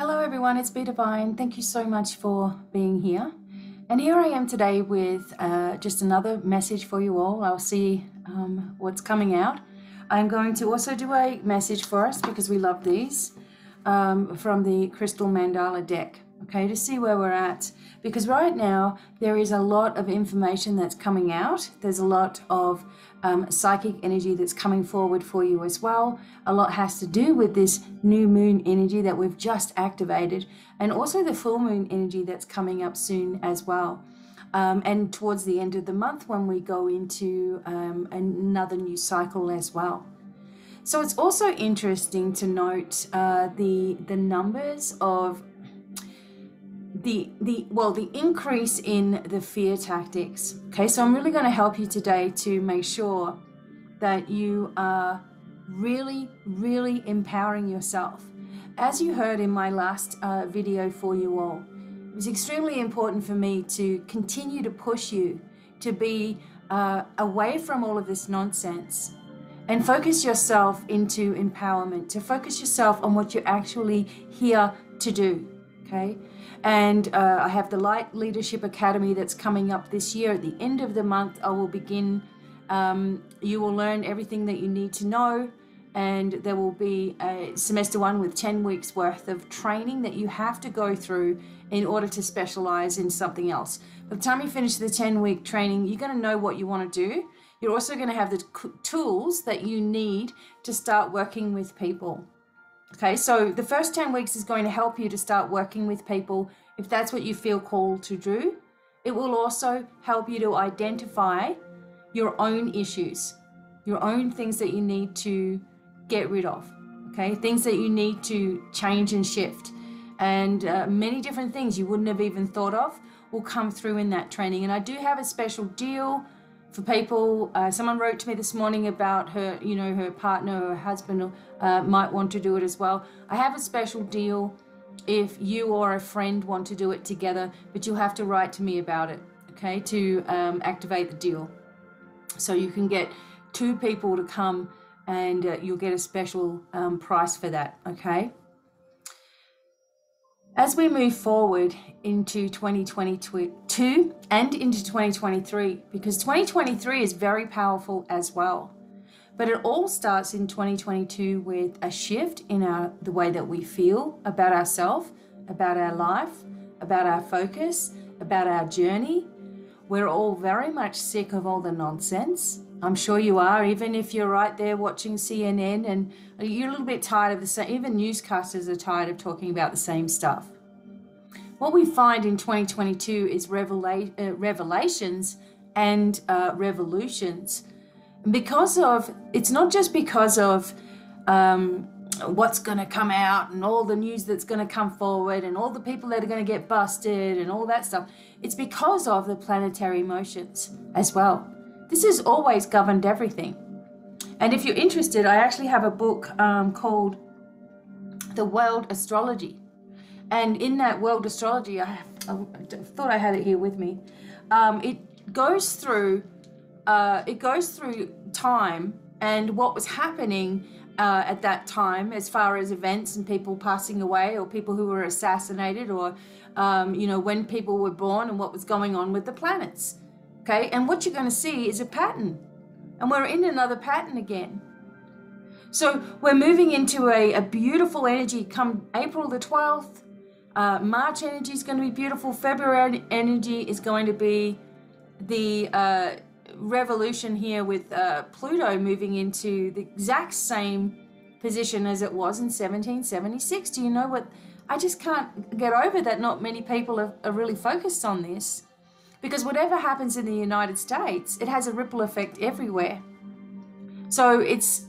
Hello everyone, it's BDevine. Thank you so much for being here. And here I am today with just another message for you all. I'll see what's coming out. I'm going to also do a message for us because we love these from the Crystal Mandala deck, okay, to see where we're at. Because right now there is a lot of information that's coming out. There's a lot of psychic energy that's coming forward for you as well. A lot has to do with this new moon energy that we've just activated, and also the full moon energy that's coming up soon as well. And towards the end of the month when we go into another new cycle as well. So it's also interesting to note the numbers of the increase in the fear tactics. Okay, so I'm really going to help you today to make sure that you are really empowering yourself. As you heard in my last video for you all, it was extremely important for me to continue to push you to be away from all of this nonsense and focus yourself into empowerment, to focus yourself on what you're actually here to do. Okay, and I have the Light Leadership Academy that's coming up this year. At the end of the month, I will begin. You will learn everything that you need to know, and there will be a semester 1 with 10 weeks worth of training that you have to go through in order to specialize in something else. By the time you finish the 10-week training, you're going to know what you want to do. You're also going to have the tools that you need to start working with people. Okay, so the first 10 weeks is going to help you to start working with people if that's what you feel called to do. It will also help you to identify your own issues, your own things that you need to get rid of, okay, things that you need to change and shift. And many different things you wouldn't have even thought of will come through in that training. And I do have a special deal for people. Someone wrote to me this morning about her, her partner or her husband might want to do it as well. I have a special deal if you or a friend want to do it together, but you'll have to write to me about it, okay, to activate the deal. So you can get 2 people to come and you'll get a special price for that, okay? As we move forward into 2022 and into 2023, because 2023 is very powerful as well, but it all starts in 2022 with a shift in the way that we feel about ourselves, about our life, about our focus, about our journey. We're all very much sick of all the nonsense. I'm sure you are, even if you're right there watching CNN and you're a little bit tired of the same. Even newscasters are tired of talking about the same stuff. What we find in 2022 is revelations and revolutions. It's not just because of what's going to come out and all the news that's going to come forward and all the people that are going to get busted and all that stuff. It's because of the planetary motions as well. This has always governed everything. And if you're interested, I actually have a book called The World Astrology. And in that World Astrology, I thought I had it here with me. It goes through time and what was happening at that time as far as events and people passing away or people who were assassinated or, when people were born and what was going on with the planets. Okay, and what you're going to see is a pattern. And we're in another pattern again. So we're moving into a beautiful energy come April the 12th. March energy is going to be beautiful. February energy is going to be the revolution here with Pluto moving into the exact same position as it was in 1776. Do you know what? I just can't get over that not many people are really focused on this. Because whatever happens in the United States, it has a ripple effect everywhere. So it's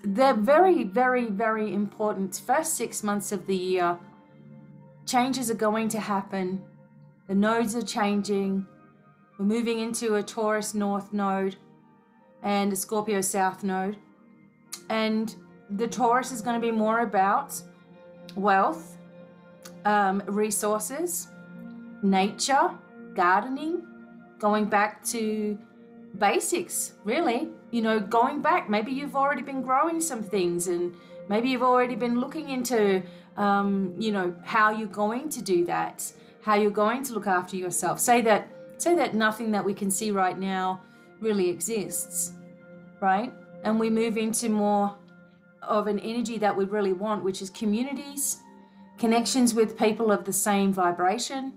the very important first 6 months of the year. Changes are going to happen. The nodes are changing. We're moving into a Taurus North node and a Scorpio South node. And the Taurus is going to be more about wealth, resources, nature, gardening, going back to basics, really, going back. Maybe you've already been growing some things and Maybe you've already been looking into, you know, how you're going to do that, how you're going to look after yourself. Say that nothing that we can see right now really exists, right? And we move into more of an energy that we really want, which is communities, connections with people of the same vibration.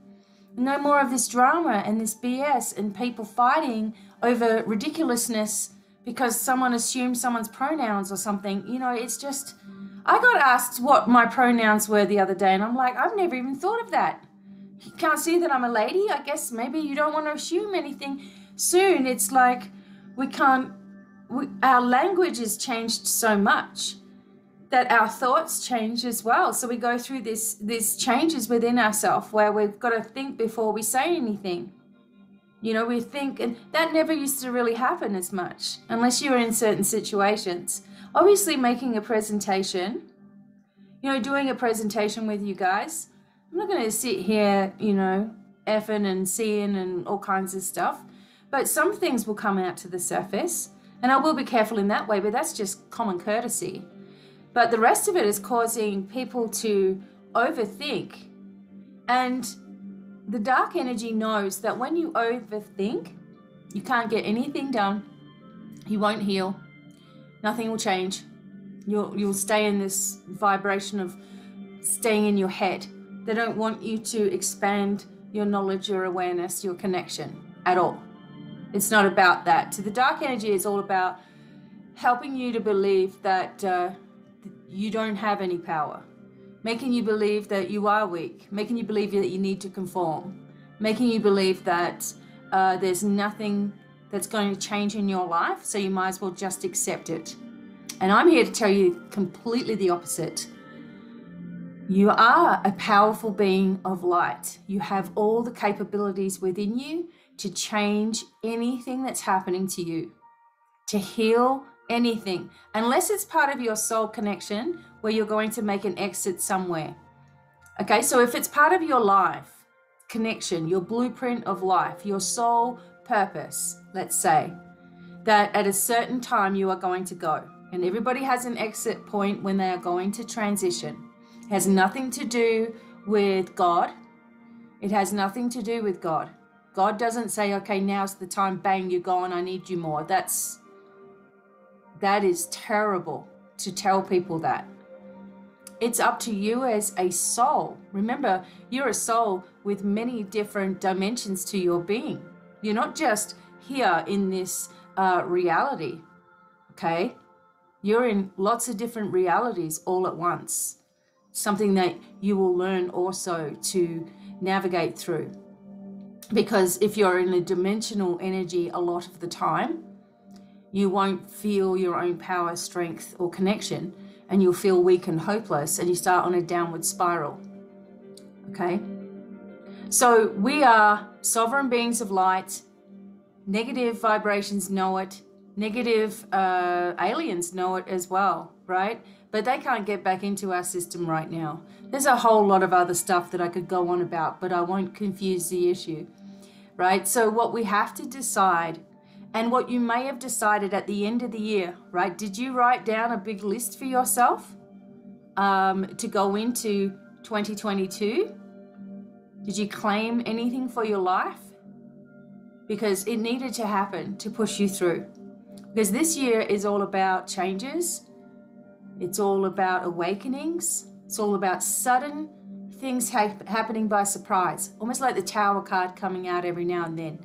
No more of this drama and this BS and people fighting over ridiculousness because someone assumed someone's pronouns or something. You know, it's just, I got asked what my pronouns were the other day, and I'm like, I've never even thought of that. You can't see that I'm a lady? I guess maybe you don't want to assume anything. Soon, it's like our language has changed so much that our thoughts change as well. So we go through these changes within ourselves where we've got to think before we say anything. You know, we think, and that never used to really happen as much unless you were in certain situations. Obviously, making a presentation, you know, doing a presentation with you guys, I'm not going to sit here, you know, effing and seeing and all kinds of stuff, but some things will come out to the surface, and I will be careful in that way, but that's just common courtesy. But the rest of it is causing people to overthink. And the dark energy knows that when you overthink, you can't get anything done. You won't heal. Nothing will change. You'll stay in this vibration of staying in your head. They don't want you to expand your knowledge, your awareness, your connection at all. It's not about that. To the dark energy, it's all about helping you to believe that you don't have any power, making you believe that you are weak, making you believe that you need to conform, making you believe that there's nothing that's going to change in your life, so you might as well just accept it. And I'm here to tell you completely the opposite. You are a powerful being of light. You have all the capabilities within you to change anything that's happening to you, to heal anything, unless it's part of your soul connection where you're going to make an exit somewhere. Okay, so if it's part of your life connection, your blueprint of life, your soul purpose, let's say, that at a certain time you are going to go, and everybody has an exit point when they are going to transition. It has nothing to do with God. It has nothing to do with God. God doesn't say, okay, now's the time, bang, you're gone, I need you more. That is terrible to tell people that. It's up to you as a soul. Remember, you're a soul with many different dimensions to your being. You're not just here in this reality, okay? You're in lots of different realities all at once. Something that you will learn also to navigate through. Because if you're in a dimensional energy a lot of the time, you won't feel your own power, strength, or connection, and you'll feel weak and hopeless, and you start on a downward spiral. Okay? So we are sovereign beings of light. Negative vibrations know it. Negative aliens know it as well, right? But they can't get back into our system right now. There's a whole lot of other stuff that I could go on about, but I won't confuse the issue, right? So what we have to decide, and what you may have decided at the end of the year, right? Did you write down a big list for yourself to go into 2022? Did you claim anything for your life? Because it needed to happen to push you through. Because this year is all about changes. It's all about awakenings. It's all about sudden things happening by surprise. Almost like the Tower card coming out every now and then.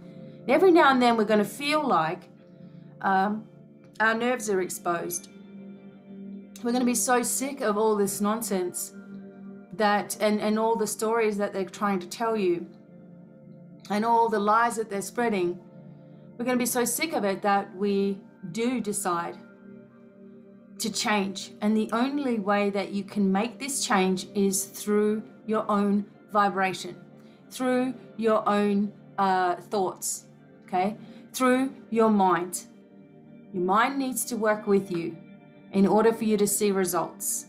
Every now and then we're going to feel like our nerves are exposed. We're going to be so sick of all this nonsense that and all the stories that they're trying to tell you and all the lies that they're spreading. We're going to be so sick of it that we do decide to change. And the only way that you can make this change is through your own vibration, through your own thoughts. Okay, through your mind. Your mind needs to work with you in order for you to see results.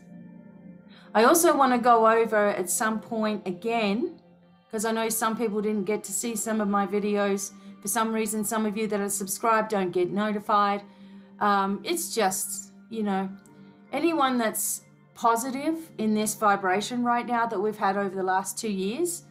I also want to go over at some point again, because I know some people didn't get to see some of my videos. For some reason, some of you that are subscribed don't get notified. It's just, you know, anyone that's positive in this vibration right now that we've had over the last 2 years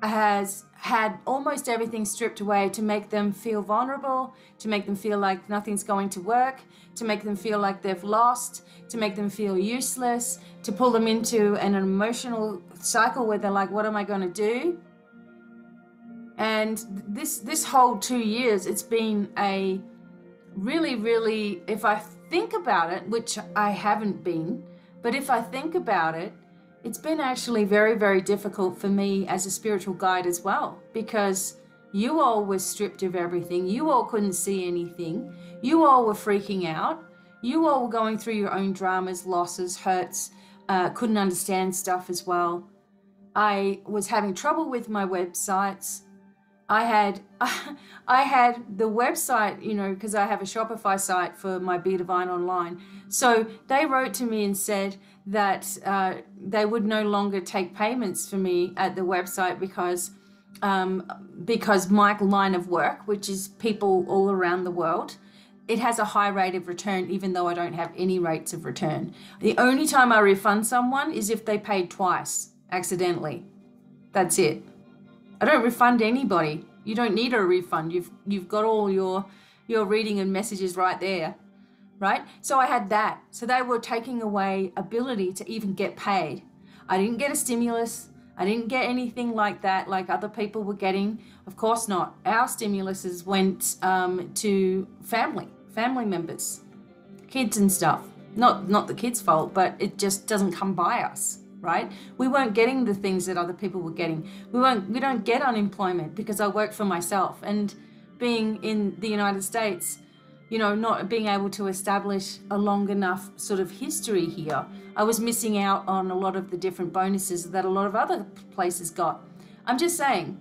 has had almost everything stripped away to make them feel vulnerable, to make them feel like nothing's going to work, to make them feel like they've lost, to make them feel useless, to pull them into an emotional cycle where they're like, what am I going to do? And this whole 2 years, it's been a really, if I think about it, which I haven't been, but if I think about it, it's been actually very difficult for me as a spiritual guide as well, because you all were stripped of everything. You all couldn't see anything. You all were freaking out. You all were going through your own dramas, losses, hurts, couldn't understand stuff as well. I was having trouble with my websites. I had the website, you know, because I have a Shopify site for my BDevine online. So they wrote to me and said that they would no longer take payments for me at the website because my line of work, which is people all around the world, it has a high rate of return, even though I don't have any rates of return. The only time I refund someone is if they paid twice accidentally. That's it. I don't refund anybody. You don't need a refund. You've got all your reading and messages right there, right? So I had that. So they were taking away ability to even get paid. I didn't get a stimulus. I didn't get anything like that, like other people were getting. Of course not. Our stimuluses went to family members, kids and stuff. Not the kids' fault, but it just doesn't come by us. Right? We weren't getting the things that other people were getting. We don't get unemployment because I work for myself, and being in the United States, you know, not being able to establish a long enough sort of history here, I was missing out on a lot of the different bonuses that a lot of other places got. I'm just saying,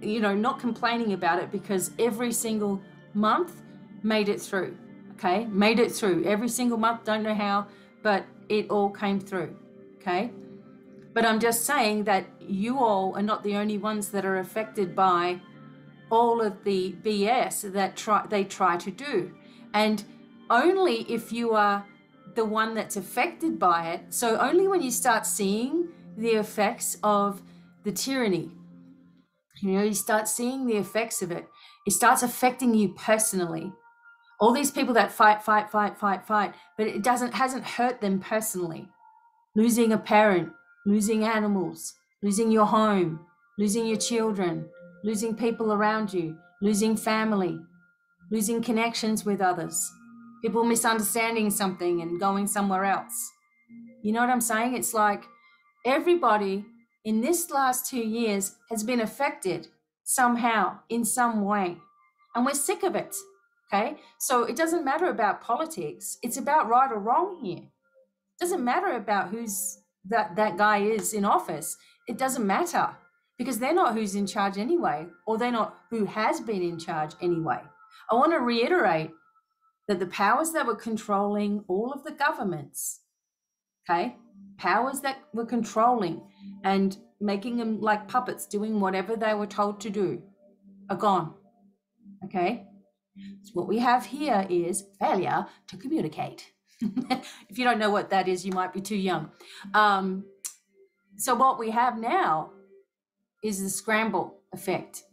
you know, not complaining about it, because every single month made it through, okay? Made it through every single month. Don't know how, but it all came through, okay? But I'm just saying that you all are not the only ones that are affected by all of the BS that they try to do. And only if you are the one that's affected by it, so only when you start seeing the effects of the tyranny, you know, you start seeing the effects of it, it starts affecting you personally. All these people that fight, but it hasn't hurt them personally. Losing a parent, losing animals, losing your home, losing your children, losing people around you, losing family, losing connections with others, people misunderstanding something and going somewhere else. You know what I'm saying? It's like everybody in this last 2 years has been affected somehow, in some way. And we're sick of it, okay? So it doesn't matter about politics. It's about right or wrong here. It doesn't matter about who's that guy is in office. It doesn't matter, because they're not who's in charge anyway, or they're not who has been in charge anyway. I want to reiterate that the powers that were controlling all of the governments, okay, powers that were controlling and making them like puppets doing whatever they were told to do, are gone, okay? So what we have here is failure to communicate. If you don't know what that is, you might be too young. So what we have now is the scramble effect,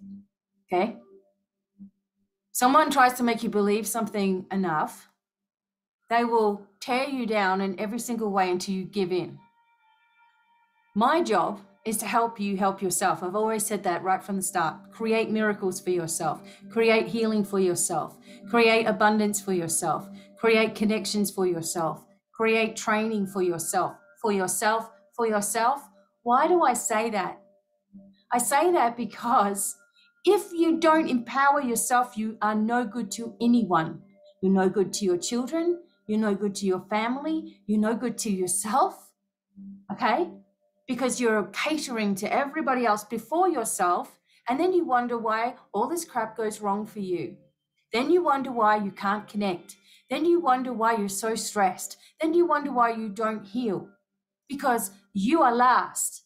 okay? Someone tries to make you believe something enough, they will tear you down in every single way until you give in. My job is to help you help yourself. I've always said that right from the start. Create miracles for yourself. Create healing for yourself. Create abundance for yourself. Create connections for yourself. Create training for yourself. For yourself. For yourself. Why do I say that? I say that because if you don't empower yourself, you are no good to anyone. You're no good to your children. You're no good to your family. You're no good to yourself. Okay? Because you're catering to everybody else before yourself, and then you wonder why all this crap goes wrong for you. Then you wonder why you can't connect. Then you wonder why you're so stressed. Then you wonder why you don't heal, because you are last.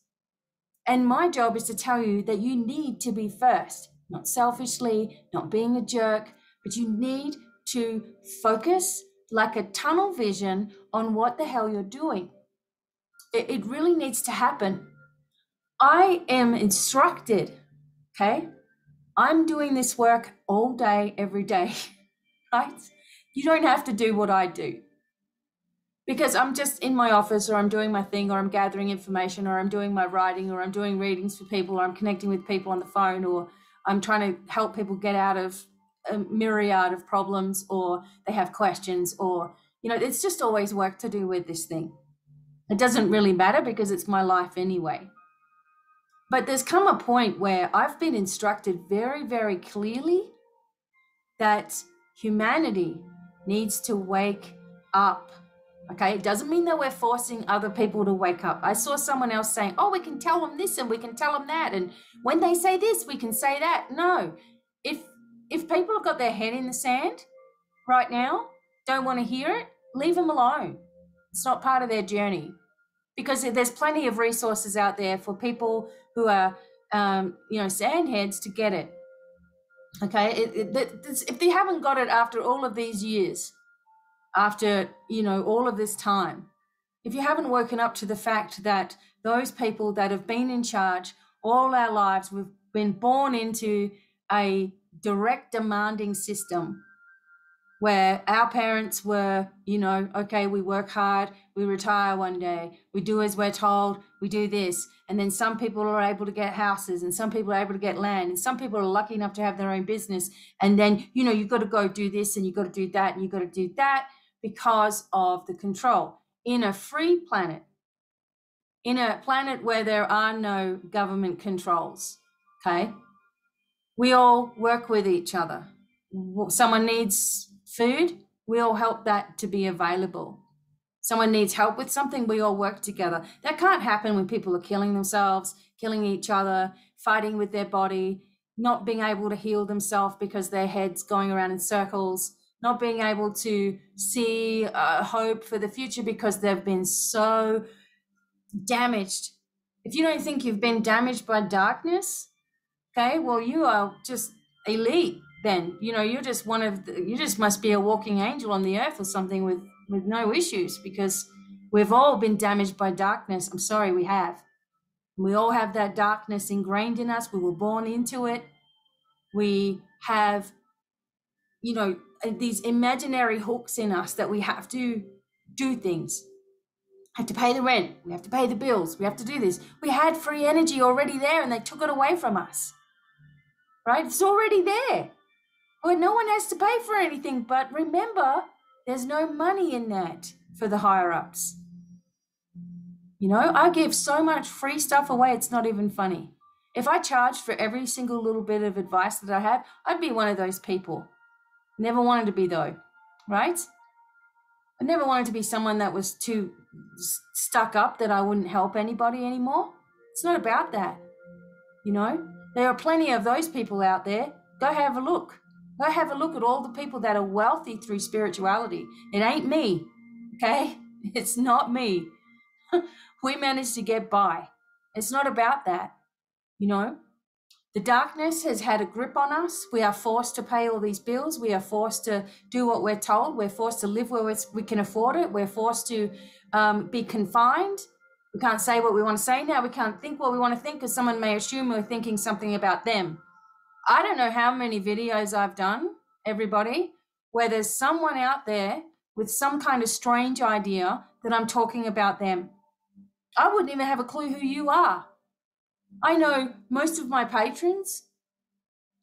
And my job is to tell you that you need to be first, not selfishly, not being a jerk, but you need to focus like a tunnel vision on what the hell you're doing. It really needs to happen. I am instructed, okay? I'm doing this work all day, every day, right? You don't have to do what I do, because I'm just in my office, or I'm doing my thing, or I'm gathering information, or I'm doing my writing, or I'm doing readings for people, or I'm connecting with people on the phone, or I'm trying to help people get out of a myriad of problems, or they have questions, or, it's just always work to do with this thing. It doesn't really matter because it's my life anyway. But there's come a point where I've been instructed very, very clearly that humanity needs to wake up. Okay, it doesn't mean that we're forcing other people to wake up. I saw someone else saying, oh, we can tell them this and we can tell them that, and when they say this, we can say that. No, if people have got their head in the sand right now, don't want to hear it, leave them alone. It's not part of their journey, because there's plenty of resources out there for people who are, sandheads to get it. Okay, if they haven't got it after all of these years, after, all of this time, if you haven't woken up to the fact that those people that have been in charge all our lives, we've been born into a direct demanding system where our parents were, okay, we work hard, we retire one day, we do as we're told, we do this. And then some people are able to get houses, and some people are able to get land, and some people are lucky enough to have their own business. And then, you've got to go do this, and you've got to do that, and you've got to do that, because of the control. In a free planet, in a planet where there are no government controls, okay, we all work with each other. Someone needs food, we all help that to be available. Someone needs help with something, we all work together. That can't happen when people are killing themselves, killing each other, fighting with their body, not being able to heal themselves because their head's going around in circles, not being able to see hope for the future because they've been so damaged. If you don't think you've been damaged by darkness, okay, well, you are just elite then. You're just you just must be a walking angel on the earth or something with no issues, because we've all been damaged by darkness. I'm sorry, we have. We all have that darkness ingrained in us. We were born into it. We have, these imaginary hooks in us that we have to do things. Have to pay the rent. We have to pay the bills. We have to do this. We had free energy already there, and they took it away from us. Right? It's already there. Well, no one has to pay for anything. But remember, there's no money in that for the higher ups. I give so much free stuff away, it's not even funny. If I charged for every single little bit of advice that I have, I'd be one of those people. Never wanted to be, though, right? I never wanted to be someone that was too stuck up that I wouldn't help anybody anymore. It's not about that. There are plenty of those people out there. Go have a look. Go have a look at all the people that are wealthy through spirituality. It ain't me, okay? It's not me. We managed to get by. It's not about that, The darkness has had a grip on us. We are forced to pay all these bills. We are forced to do what we're told. We're forced to live where we can afford it. We're forced to be confined. We can't say what we want to say now. We can't think what we want to think because someone may assume we're thinking something about them. I don't know how many videos I've done, everybody, where there's someone out there with some kind of strange idea that I'm talking about them. I wouldn't even have a clue who you are. I know most of my patrons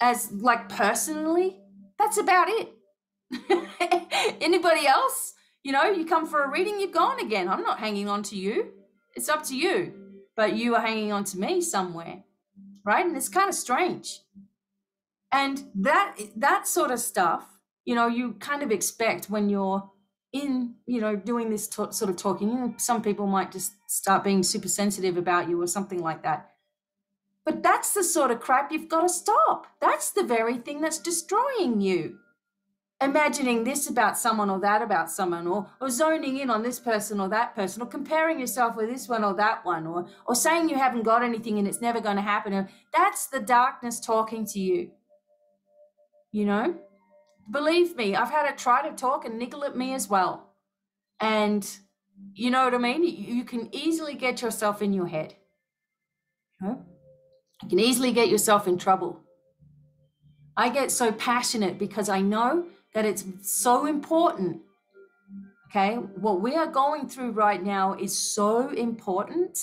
as personally, that's about it. Anybody else, you come for a reading, you're gone again. I'm not hanging on to you. It's up to you, but you are hanging on to me somewhere, right? And it's kind of strange. And that sort of stuff, you kind of expect when you're in, doing this sort of talking. Some people might just start being super sensitive about you or something like that. But that's the sort of crap you've got to stop. That's the very thing that's destroying you. Imagining this about someone or that about someone, or zoning in on this person or that person, or comparing yourself with this one or that one, or saying you haven't got anything and it's never going to happen. That's the darkness talking to you. Believe me, I've had it try to talk and niggle at me as well. And You know what I mean? You can easily get yourself in your head. You can easily get yourself in trouble. I get so passionate because I know that it's so important. Okay, what we are going through right now is so important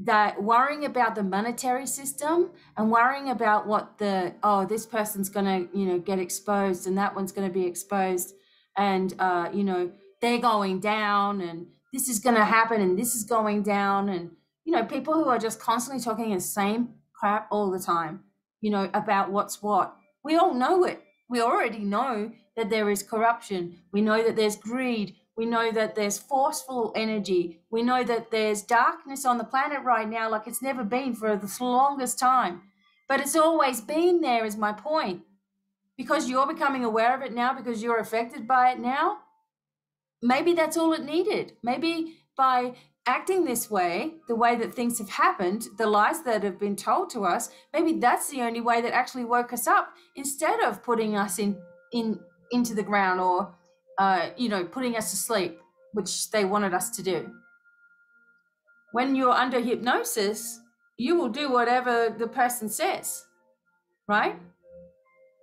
that worrying about the monetary system and worrying about what this person's going to, get exposed and that one's going to be exposed and, they're going down and this is going to happen and this is going down. And, people who are just constantly talking the same crap all the time, about what's what. We all know it. We already know that there is corruption. We know that there's greed. We know that there's forceful energy. We know that there's darkness on the planet right now like it's never been for the longest time. But it's always been there is my point. Because you're becoming aware of it now, because you're affected by it now, maybe that's all it needed. Maybe by acting this way, the way that things have happened, the lies that have been told to us, maybe that's the only way that actually woke us up instead of putting us into the ground or putting us to sleep, which they wanted us to do. When you're under hypnosis, you will do whatever the person says, right?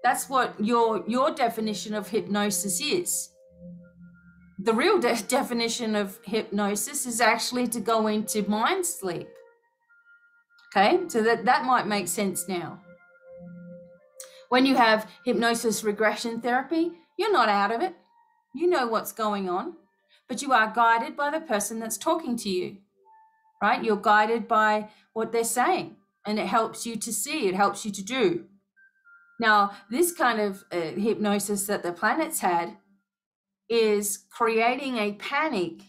That's what your definition of hypnosis is. The real definition of hypnosis is actually to go into mind sleep. Okay, so that might make sense now. When you have hypnosis regression therapy, you're not out of it. You know what's going on, but you are guided by the person that's talking to you, right? You're guided by what they're saying, and it helps you to see, it helps you to do. Now, this kind of hypnosis that the planets had is creating a panic,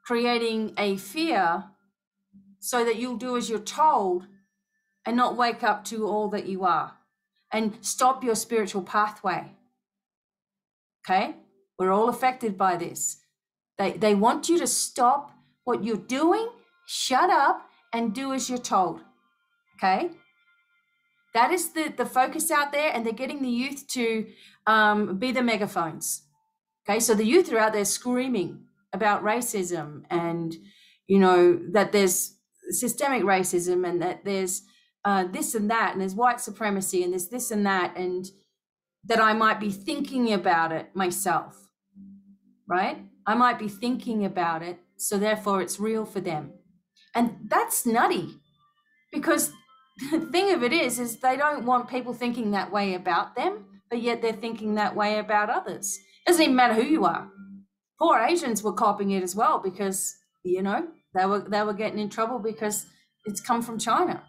creating a fear, so that you'll do as you're told and not wake up to all that you are and stop your spiritual pathway. Okay? We're all affected by this. They want you to stop what you're doing, shut up, and do as you're told. Okay? That is the focus out there, and they're getting the youth to be the megaphones. Okay? So the youth are out there screaming about racism and, that there's systemic racism and that there's this and that, and there's white supremacy and there's this and that, and that I might be thinking about it myself, right? I might be thinking about it, so therefore it's real for them. And that's nutty, because the thing of it is they don't want people thinking that way about them, but yet they're thinking that way about others. It doesn't even matter who you are. Poor Asians were copying it as well because, they were getting in trouble because it's come from China.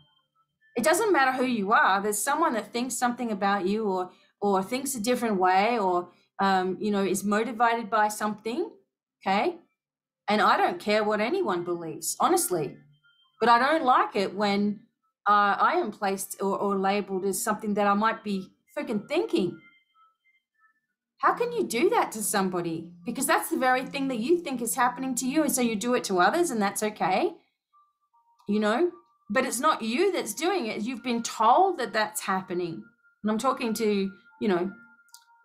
It doesn't matter who you are. There's someone that thinks something about you or thinks a different way or, is motivated by something, okay? And I don't care what anyone believes, honestly. But I don't like it when I am placed or labeled as something that I might be freaking thinking. How can you do that to somebody? Because that's the very thing that you think is happening to you, and so you do it to others, and that's okay, But it's not you that's doing it. You've been told that that's happening. And I'm talking to,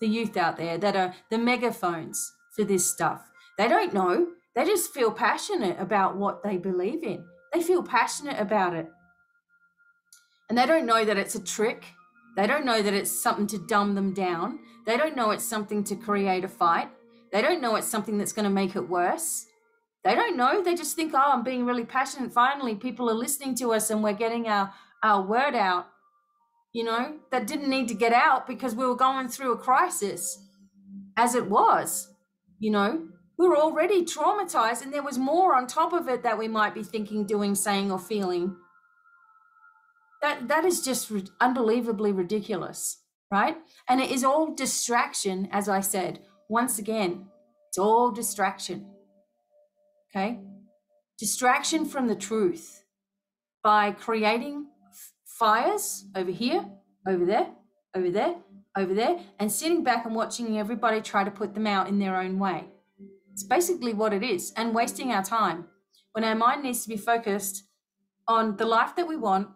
the youth out there that are the megaphones for this stuff. They don't know. They just feel passionate about what they believe in. They feel passionate about it. And they don't know that it's a trick. They don't know that it's something to dumb them down. They don't know it's something to create a fight. They don't know it's something that's going to make it worse. They don't know. They just think, I'm being really passionate. Finally, people are listening to us and we're getting our word out, that didn't need to get out because we were going through a crisis as it was, We were already traumatized, and there was more on top of it that we might be thinking, doing, saying, or feeling. That is just unbelievably ridiculous, right? And it is all distraction, as I said. Once again, it's all distraction, okay? Distraction from the truth by creating fires over here, over there, over there, over there, and sitting back and watching everybody try to put them out in their own way. It's basically what it is, and wasting our time when our mind needs to be focused on the life that we want,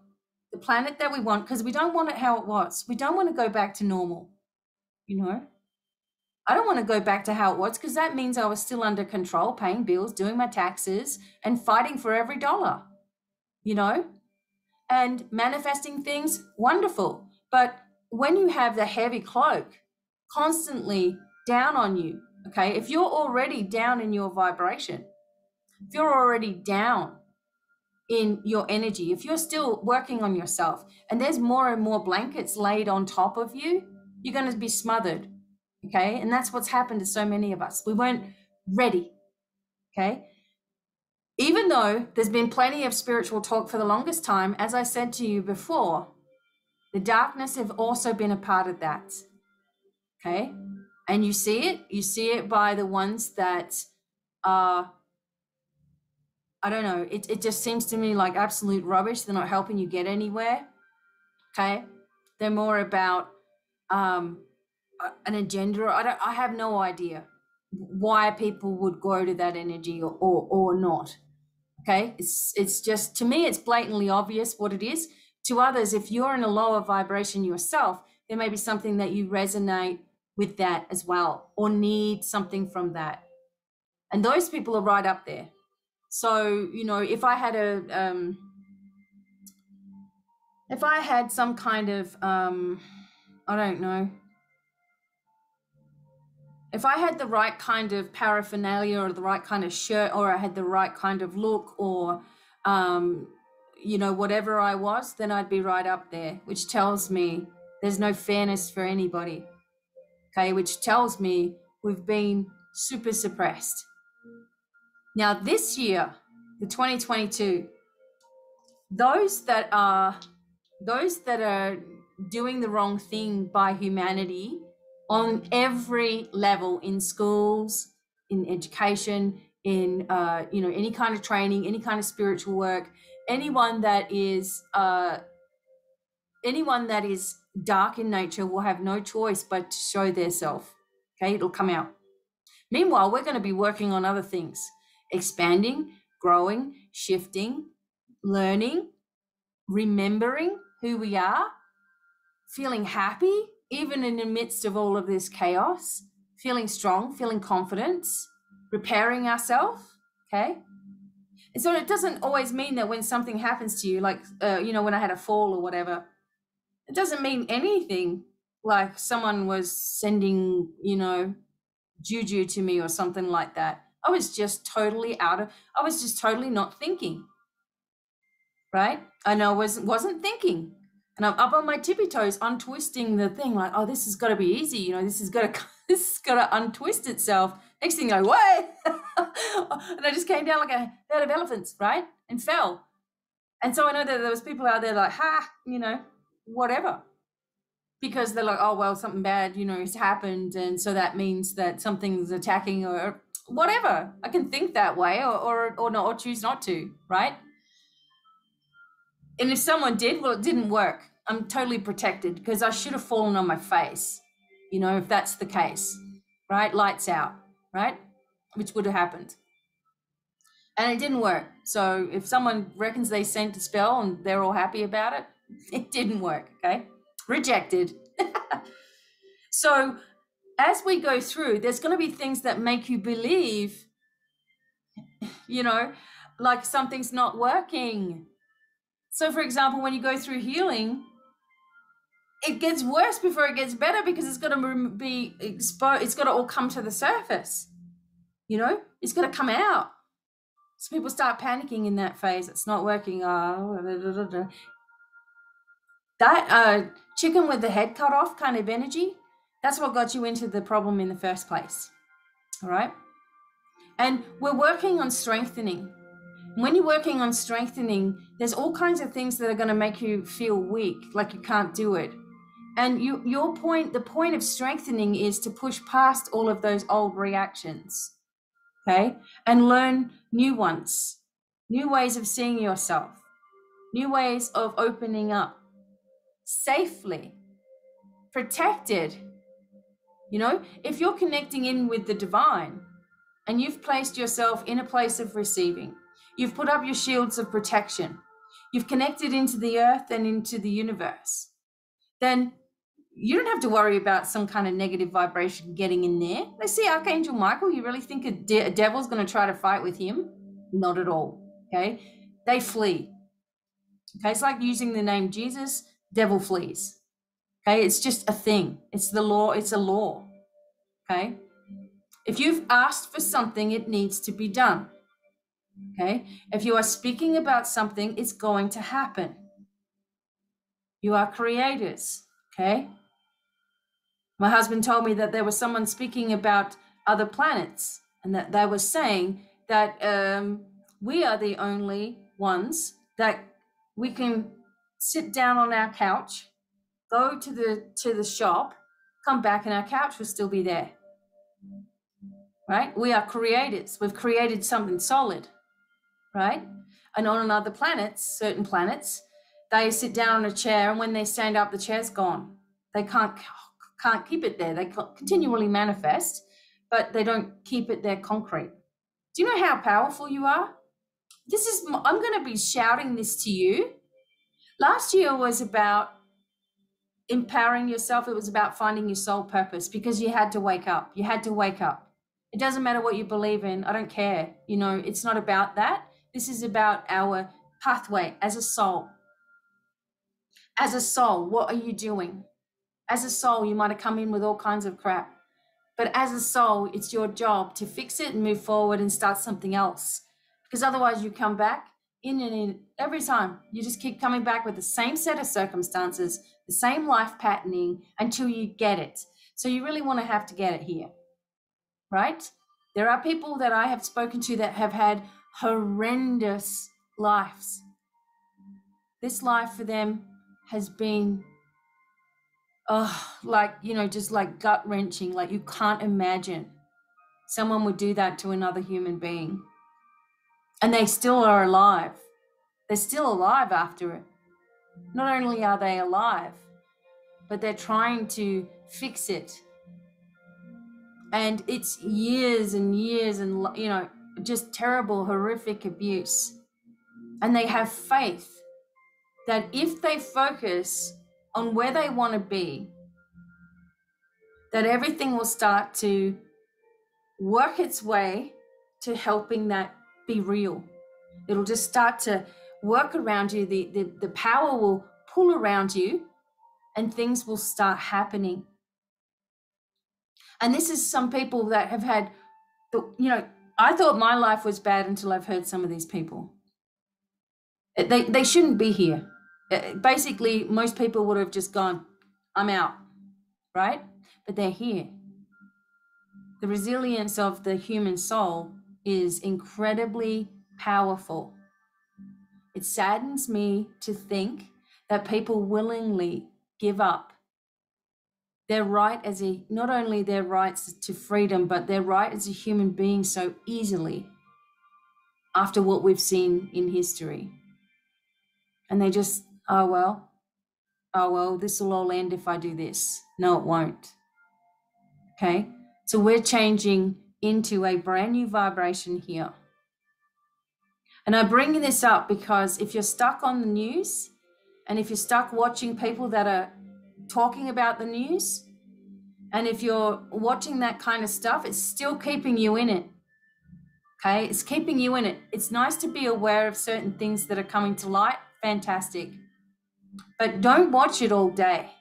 the planet that we want, because we don't want it how it was. We don't want to go back to normal, I don't want to go back to how it was, because that means I was still under control, paying bills, doing my taxes, and fighting for every dollar, you know, and manifesting things, wonderful. But when you have the heavy cloak constantly down on you, okay, if you're already down in your vibration, if you're already down in your energy, if you're still working on yourself and there's more and more blankets laid on top of you, you're going to be smothered, okay? And that's what's happened to so many of us. We weren't ready, okay? Even though there's been plenty of spiritual talk for the longest time, as I said to you before, the darkness have also been a part of that, okay? And you see it by the ones that are, I don't know, it just seems to me like absolute rubbish. They're not helping you get anywhere, okay? They're more about an agenda. I have no idea why people would go to that energy or not, okay? It's just, to me, it's blatantly obvious what it is. To others, if you're in a lower vibration yourself, there may be something that you resonate with that as well, or need something from that. And those people are right up there. So, you know, if I had some kind of, I don't know, if I had the right kind of paraphernalia or the right kind of shirt, or I had the right kind of look, or, you know, whatever I was, then I'd be right up there, which tells me there's no fairness for anybody, okay, which tells me we've been super suppressed. Now, this year, the 2022, those that are doing the wrong thing by humanity on every level, in schools, in education, in you know, any kind of training, any kind of spiritual work, anyone that is dark in nature will have no choice but to show their self. Okay, it'll come out. Meanwhile, we're going to be working on other things, expanding, growing, shifting, learning, remembering who we are, feeling happy, even in the midst of all of this chaos, feeling strong, feeling confidence, repairing ourselves, okay? And so it doesn't always mean that when something happens to you, like, you know, when I had a fall or whatever, it doesn't mean anything like someone was sending, you know, juju to me or something like that. I was just totally not thinking, right? And I wasn't thinking. And I'm up on my tippy toes, untwisting the thing, like, oh, this has got to be easy, you know, this has got to untwist itself. Next thing you know, way, and I just came down like a herd of elephants, right, and fell. And so I know that there was people out there like, you know, whatever, because they're like, oh, well, something bad, you know, has happened, and so that means that something's attacking or whatever. I can think that way, or not, or choose not to, right? And if someone did, well, it didn't work. I'm totally protected, because I should have fallen on my face, you know, if that's the case, right? Lights out, right? Which would have happened. And it didn't work. So if someone reckons they sent a spell and they're all happy about it, it didn't work, okay? Rejected. So as we go through, there's going to be things that make you believe, you know, like something's not working. So for example, when you go through healing, it gets worse before it gets better, because it's got to be exposed. It's got to all come to the surface, you know, it's got to come out. So people start panicking in that phase. It's not working. That chicken with the head cut off kind of energy, that's what got you into the problem in the first place. All right. And we're working on strengthening. When you're working on strengthening, there's all kinds of things that are going to make you feel weak, like you can't do it. And the point of strengthening is to push past all of those old reactions, okay? And learn new ones, new ways of seeing yourself, new ways of opening up safely, protected. You know, if you're connecting in with the divine and you've placed yourself in a place of receiving, you've put up your shields of protection, you've connected into the earth and into the universe, then you don't have to worry about some kind of negative vibration getting in there. They see Archangel Michael. You really think a devil's going to try to fight with him? Not at all. Okay. They flee. Okay. It's like using the name Jesus, devil flees. Okay. It's just a thing. It's the law. It's a law. Okay. If you've asked for something, it needs to be done. Okay. If you are speaking about something, it's going to happen. You are creators. Okay. My husband told me that there was someone speaking about other planets, and that they were saying that we are the only ones that we can sit down on our couch, go to the shop, come back, and our couch will still be there. Right? We are creators. We've created something solid. Right? And on other planets, certain planets, they sit down on a chair, and when they stand up, the chair's gone. They can't keep it there. They continually manifest, but they don't keep it there concrete. Do you know how powerful you are? I'm going to be shouting this to you. Last year was about empowering yourself. It was about finding your soul purpose, because you had to wake up. You had to wake up. It doesn't matter what you believe in. I don't care. You know, it's not about that. This is about our pathway as a soul. As a soul, what are you doing? As a soul, you might have come in with all kinds of crap. But as a soul, it's your job to fix it and move forward and start something else. Because otherwise you come back in and in every time. You just keep coming back with the same set of circumstances, the same life patterning until you get it. So you really want to have to get it here, right? There are people that I have spoken to that have had horrendous lives. This life for them has been like, you know, just like gut-wrenching. Like, you can't imagine someone would do that to another human being. And they still are alive. They're still alive after it. Not only are they alive, but they're trying to fix it. And it's years and years and, you know, just terrible, horrific abuse. And they have faith that if they focus on where they want to be, that everything will start to work its way to helping that be real. It'll just start to work around you. The power will pull around you, and things will start happening. And this is some people that have had, you know, I thought my life was bad until I've heard some of these people. They shouldn't be here. Basically, most people would have just gone, I'm out, right? But they're here. The resilience of the human soul is incredibly powerful. It saddens me to think that people willingly give up their right as not only their rights to freedom, but their right as a human being so easily after what we've seen in history. And they just, oh, well, this will all end if I do this. No, it won't. Okay? So we're changing into a brand new vibration here. And I bring this up because if you're stuck on the news, and if you're stuck watching people that are talking about the news, and if you're watching that kind of stuff, it's still keeping you in it. Okay? It's keeping you in it. It's nice to be aware of certain things that are coming to light. Fantastic. But don't watch it all day.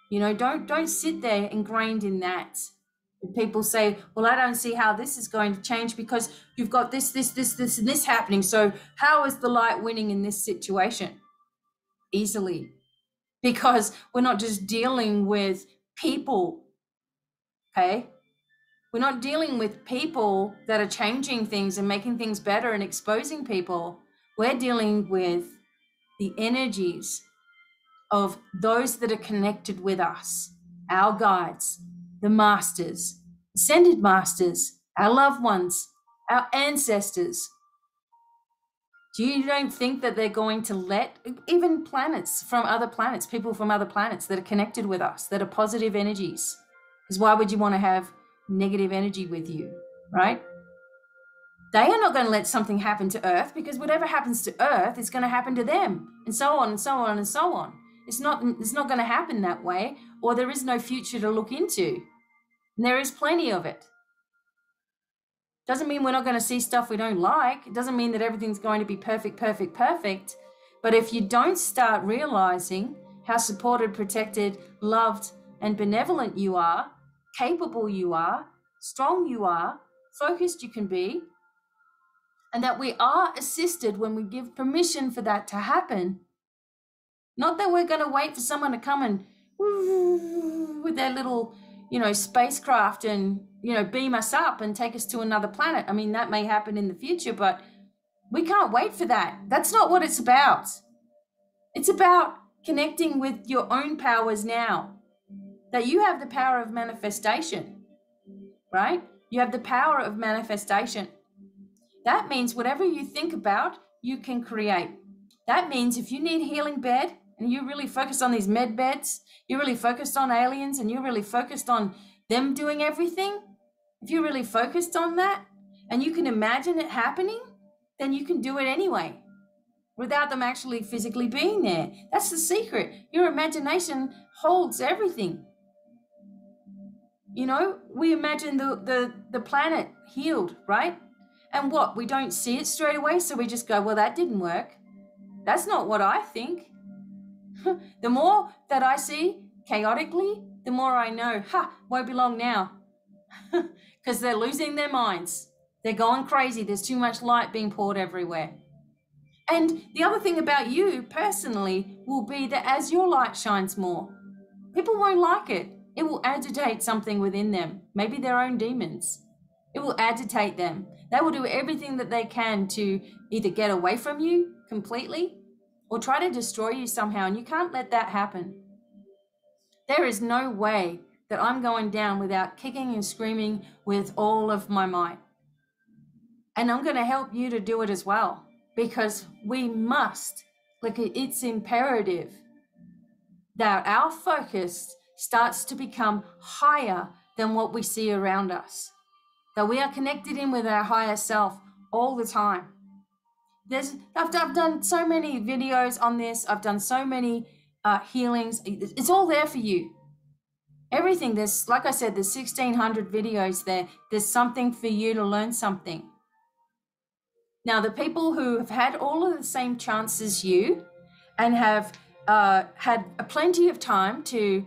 You know, don't sit there ingrained in that. People say, well, I don't see how this is going to change because you've got this, and this happening. So how is the light winning in this situation? Easily. Because we're not just dealing with people, okay? We're not dealing with people that are changing things and making things better and exposing people. We're dealing with the energies of those that are connected with us, our guides, the masters, ascended masters, our loved ones, our ancestors. You don't think that they're going to let even planets from other planets, people from other planets that are connected with us, that are positive energies? Because why would you want to have negative energy with you, right? They are not going to let something happen to Earth, because whatever happens to Earth is going to happen to them, and so on and so on and so on. It's not going to happen that way, or there is no future to look into. And there is plenty of it. Doesn't mean we're not going to see stuff we don't like. It doesn't mean that everything's going to be perfect. But if you don't start realizing how supported, protected, loved, and benevolent you are, capable you are, strong you are, focused you can be, and that we are assisted when we give permission for that to happen. Not that we're going to wait for someone to come and with their little, spacecraft and, beam us up and take us to another planet. I mean, that may happen in the future, but we can't wait for that. That's not what it's about. It's about connecting with your own powers now. That you have the power of manifestation, right? You have the power of manifestation. That means whatever you think about, you can create. That means if you need healing bed and you really focus on these med beds, you're really focused on aliens and you're really focused on them doing everything, if you're really focused on that and you can imagine it happening, then you can do it anyway without them actually physically being there. That's the secret. Your imagination holds everything. We imagine the planet healed, right? And what? We don't see it straight away, so we just go, well, that didn't work. That's not what I think. The more that I see chaotically, the more I know, won't be long now. Because they're losing their minds. They're going crazy. There's too much light being poured everywhere. And the other thing about you personally will be that as your light shines more, people won't like it. It will agitate something within them, maybe their own demons. It will agitate them. They will do everything that they can to either get away from you completely or try to destroy you somehow, and you can't let that happen. There is no way that I'm going down without kicking and screaming with all of my might. And I'm going to help you to do it as well, because we must, it's imperative that our focus starts to become higher than what we see around us. That we are connected in with our higher self all the time. I've done so many videos on this. I've done so many healings. It's all there for you. Everything, like I said, there's 1,600 videos there. There's something for you to learn something. Now, the people who have had all of the same chance as you and have had plenty of time to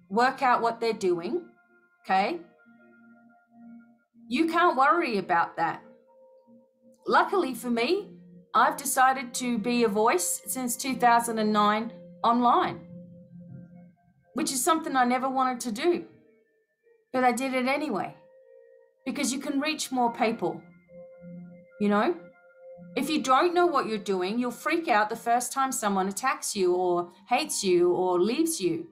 work out what they're doing, okay? You can't worry about that. Luckily for me, I've decided to be a voice since 2009 online, which is something I never wanted to do, but I did it anyway, because you can reach more people, If you don't know what you're doing, you'll freak out the first time someone attacks you or hates you or leaves you.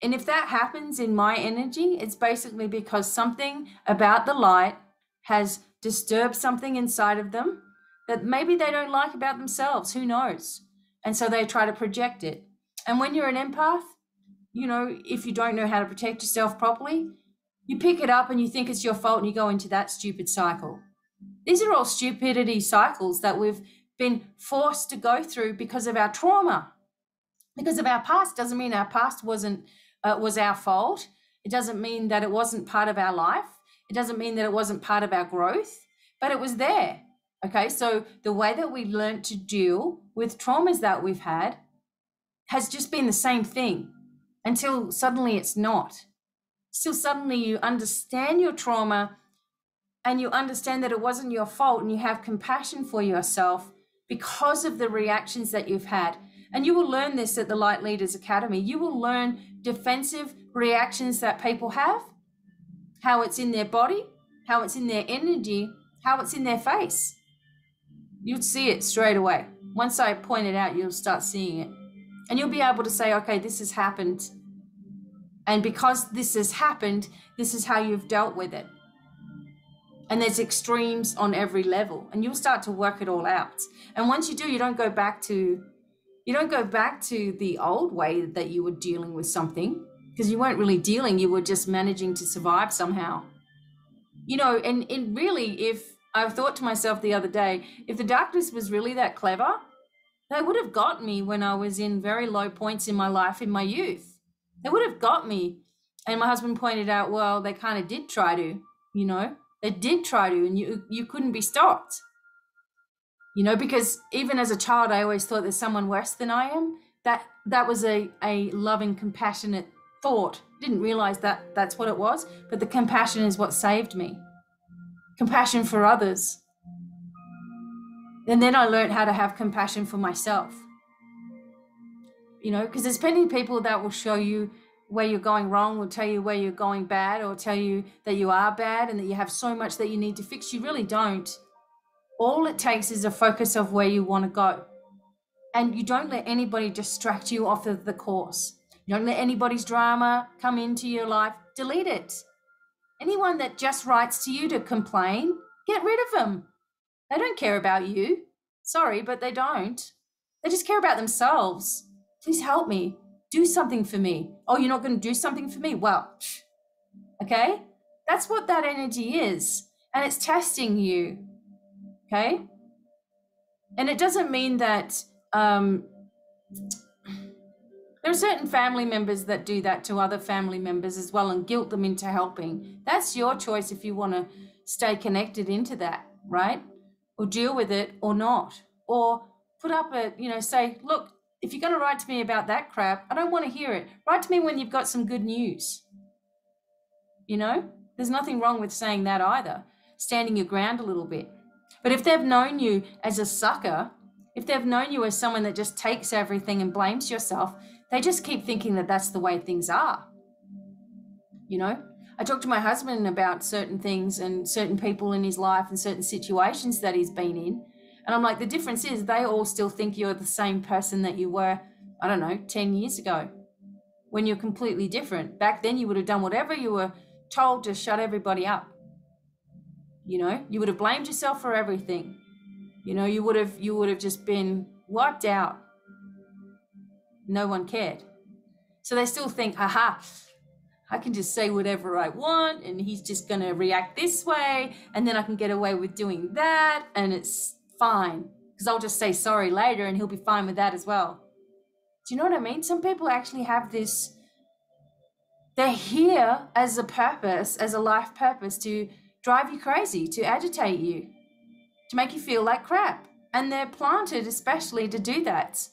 And if that happens in my energy, it's basically because something about the light has disturbed something inside of them that maybe they don't like about themselves. Who knows? And so they try to project it. And when you're an empath, if you don't know how to protect yourself properly, you pick it up and you think it's your fault and you go into that stupid cycle. These are all stupidity cycles that we've been forced to go through because of our trauma. Because of our past doesn't mean our past was our fault. It doesn't mean that it wasn't part of our life. It doesn't mean that it wasn't part of our growth, but it was there. Okay, so the way that we learned to deal with traumas that we've had has just been the same thing until suddenly it's not. Till suddenly you understand your trauma and you understand that it wasn't your fault, and you have compassion for yourself because of the reactions that you've had. And you will learn this at the Light Leaders Academy. You will learn defensive reactions that people have, how it's in their body, how it's in their energy, how it's in their face. You'll see it straight away. Once I point it out, you'll start seeing it. And you'll be able to say, okay, this has happened. And because this has happened, this is how you've dealt with it. And there's extremes on every level, and you'll start to work it all out. And once you do, you don't go back to the old way that you were dealing with something, because you weren't really dealing, you were just managing to survive somehow. And really, if I thought to myself the other day, if the darkness was really that clever, They would have got me when I was in very low points in my life in my youth. They would have got me. And my husband pointed out, well, they kind of did try to, you know, they did try to, and you couldn't be stopped. You know, because even as a child, I always thought there's someone worse than I am. That was a loving, compassionate thought. Didn't realize that that's what it was, but the compassion is what saved me. Compassion for others. And then I learned how to have compassion for myself. You know, because there's plenty of people that will show you where you're going wrong, or tell you where you're going bad, or tell you that you are bad and that you have so much that you need to fix. You really don't. All it takes is a focus of where you want to go. And you don't let anybody distract you off of the course. You don't let anybody's drama come into your life. Delete it. Anyone that just writes to you to complain, get rid of them. They don't care about you. Sorry, but they don't. They just care about themselves. Please help me. Do something for me. Oh, you're not going to do something for me? Well, okay? That's what that energy is. And it's testing you. Okay? And it doesn't mean that there are certain family members that do that to other family members as well and guilt them into helping. That's your choice if you want to stay connected into that, right? Or deal with it or not. Or put up say, look, if you're going to write to me about that crap, I don't want to hear it. Write to me when you've got some good news. You know, there's nothing wrong with saying that either. Standing your ground a little bit. But if they've known you as a sucker, if they've known you as someone that just takes everything and blames yourself, they just keep thinking that that's the way things are. You know, I talked to my husband about certain things and certain people in his life and certain situations that he's been in. And I'm like, the difference is they all still think you're the same person that you were, 10 years ago, when you're completely different. Back then you would have done whatever you were told to shut everybody up. You know, you would have blamed yourself for everything. You know, you would have just been wiped out. No one cared. So they still think, haha, I can just say whatever I want and he's just going to react this way and then I can get away with doing that and it's fine because I'll just say sorry later and he'll be fine with that as well. Do you know what I mean? Some people actually have this, they're here as a purpose, as a life purpose to drive you crazy, to agitate you, to make you feel like crap. And they're planted especially to do that.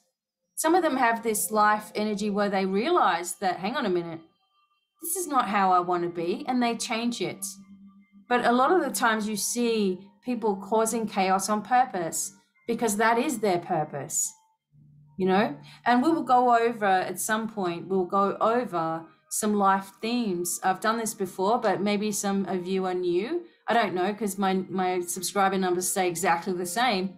Some of them have this life energy where they realize that, hang on a minute, this is not how I want to be, and they change it. But a lot of the times you see people causing chaos on purpose because that is their purpose, you know? And we will go over at some point, we'll go over some life themes. I've done this before, but maybe some of you are new. I don't know, because my subscriber numbers stay exactly the same.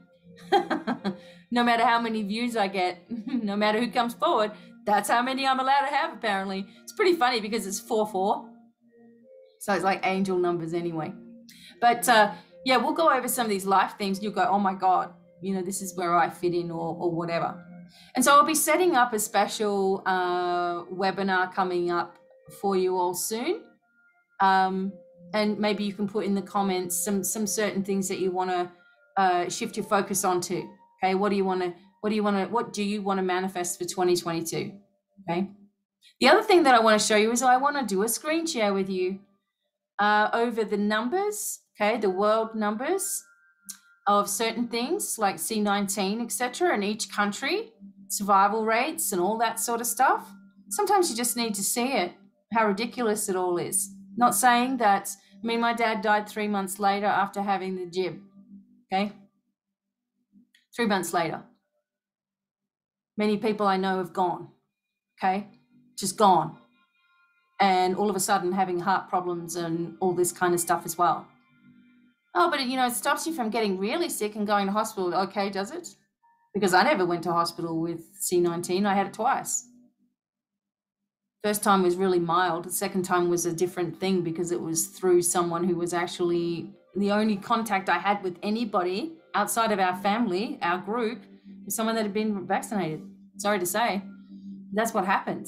No matter how many views I get, no matter who comes forward, that's how many I'm allowed to have, apparently. It's pretty funny because it's 4-4. So it's like angel numbers anyway. But yeah, we'll go over some of these life themes. You'll go, oh my God, you know, this is where I fit in or whatever. And so I'll be setting up a special webinar coming up for you all soon. And maybe you can put in the comments some certain things that you want to shift your focus onto. Okay, what do you want to manifest for 2022? Okay. The other thing that I want to show you is I want to do a screen share with you over the numbers, okay, the world numbers of certain things like C19, etc., in each country, survival rates and all that sort of stuff. Sometimes you just need to see it, how ridiculous it all is. Not saying that, I mean, my dad died 3 months later after having the jib, okay? 3 months later. Many people I know have gone, okay? Just gone. And all of a sudden having heart problems and all this kind of stuff as well. Oh, but it stops you from getting really sick and going to hospital. Okay, does it? Because I never went to hospital with C19. I had it twice. First time was really mild. The second time was a different thing because it was through someone who was actually the only contact I had with anybody outside of our family, our group, was someone that had been vaccinated. Sorry to say, that's what happened.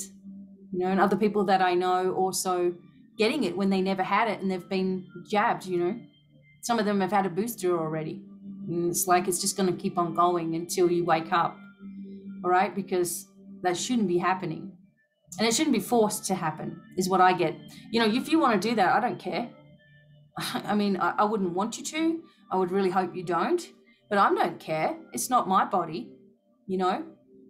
And other people that I know also getting it when they never had it and they've been jabbed, Some of them have had a booster already. And it's like it's just going to keep on going until you wake up. all right? Because that shouldn't be happening. And it shouldn't be forced to happen, is what I get. You know, if you want to do that, I don't care. I mean, I wouldn't want you to. I would really hope you don't. But I don't care. It's not my body, you know.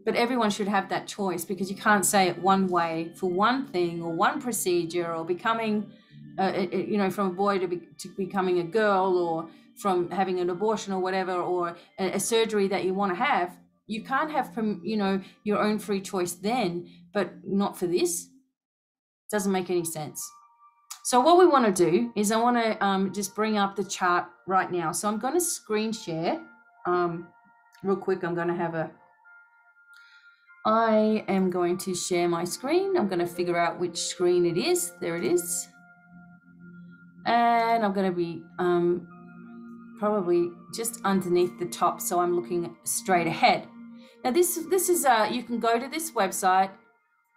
But everyone should have that choice, because you can't say it one way for one thing or one procedure, or becoming, you know, from a boy to becoming a girl, or from having an abortion or whatever, or a surgery that you want to have. You can't have, you know, your own free choice then, but not for this. Doesn't make any sense. So what we want to do is I want to just bring up the chart right now. So I'm going to screen share real quick. I am going to share my screen. I'm going to figure out which screen it is. There it is. And I'm going to be probably just underneath the top, so I'm looking straight ahead. Now this is you can go to this website,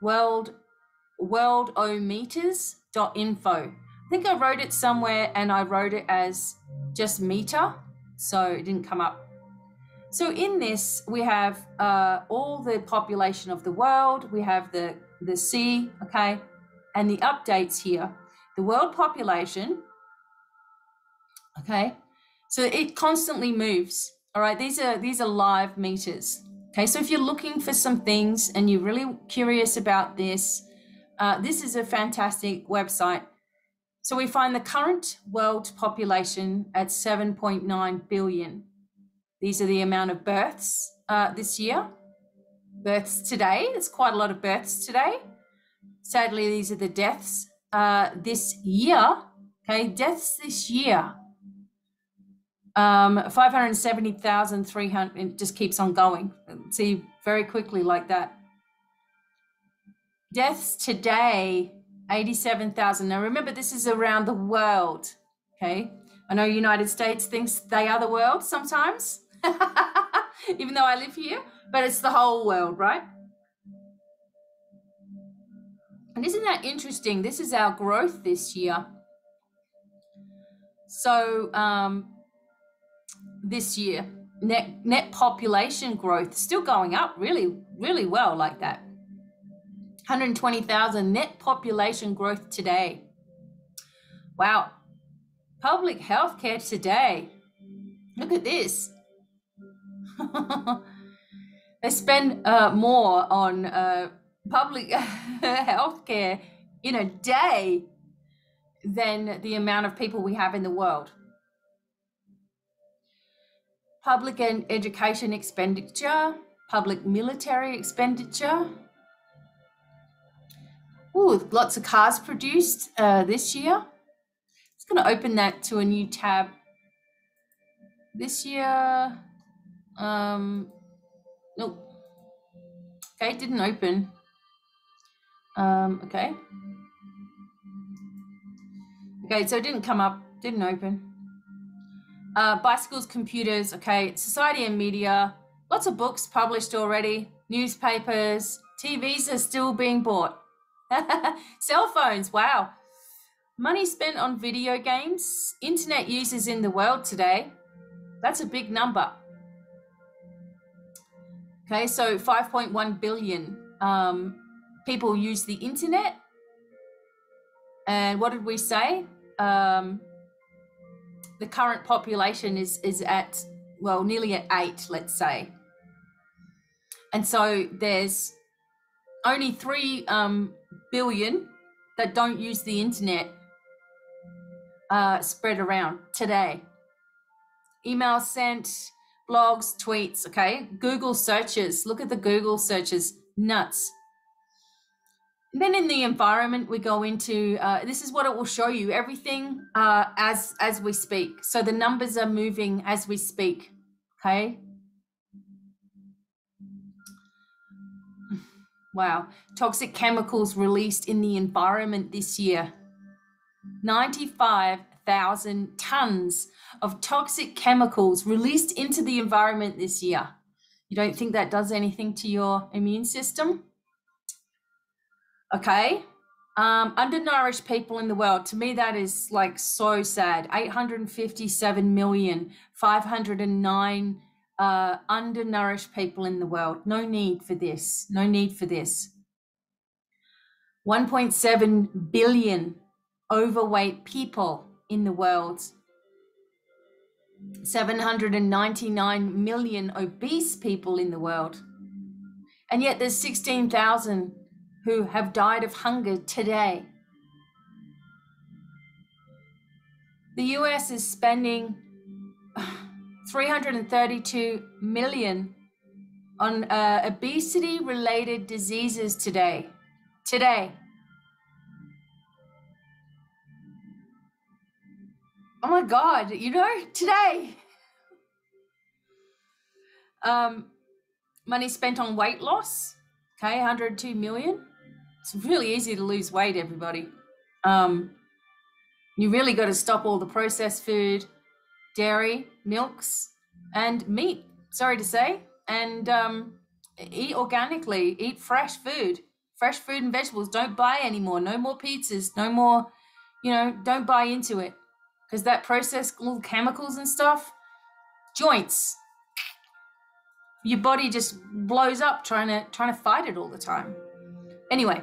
worldometers.info. I think I wrote it somewhere and I wrote it as just meter, so it didn't come up. So in this, we have all the population of the world. We have the sea, okay, and the updates here. The world population, okay, so it constantly moves. All right, these are live meters. Okay, so if you're looking for some things and you're really curious about this, this is a fantastic website. So we find the current world population at 7.9 billion. These are the amount of births this year. Births today, there's quite a lot of births today. Sadly, these are the deaths this year. Okay, deaths this year. 570,300, it just keeps on going. See, very quickly like that. Deaths today, 87,000. Now remember, this is around the world, okay? I know United States thinks they are the world sometimes, even though I live here, but it's the whole world, right? And isn't that interesting? This is our growth this year. So this year, net population growth still going up really, really well like that. 120,000 net population growth today. Wow. Public health care today. Look at this. They spend more on public health care in a day than the amount of people we have in the world. Public and education expenditure, public military expenditure. Ooh, lots of cars produced this year. Just going to open that to a new tab. This year, nope. Okay, didn't open. Okay. Okay, so it didn't come up, didn't open. Bicycles, computers, okay, society and media, lots of books published already, newspapers, TVs are still being bought. Cell phones, wow. Money spent on video games, internet users in the world today. That's a big number. Okay, so 5.1 billion people use the internet. And what did we say? The current population is at, well, nearly at 8, let's say. And so there's only 3 billion that don't use the internet spread around today. Emails sent, blogs, tweets, okay? Google searches, look at the Google searches, nuts. And then in the environment, we go into, this is what it will show you, everything as we speak. So the numbers are moving as we speak, okay? Wow, toxic chemicals released in the environment this year. 95,000 tons of toxic chemicals released into the environment this year. You don't think that does anything to your immune system? Okay. Undernourished people in the world. To me, that is like so sad. 857,509 undernourished people in the world. No need for this. No need for this. 1.7 billion overweight people in the world. 799 million obese people in the world. And yet there's 16,000 who have died of hunger today. The US is spending 332 million on obesity-related diseases today. Oh my God, today. Money spent on weight loss, okay, 102 million. It's really easy to lose weight, everybody. You really got to stop all the processed food, dairy, milks, and meat, sorry to say, and eat organically, eat fresh food and vegetables. Don't buy anymore. No more pizzas, no more, don't buy into it, because that processed little chemicals and stuff, joints, your body just blows up trying to fight it all the time. Anyway,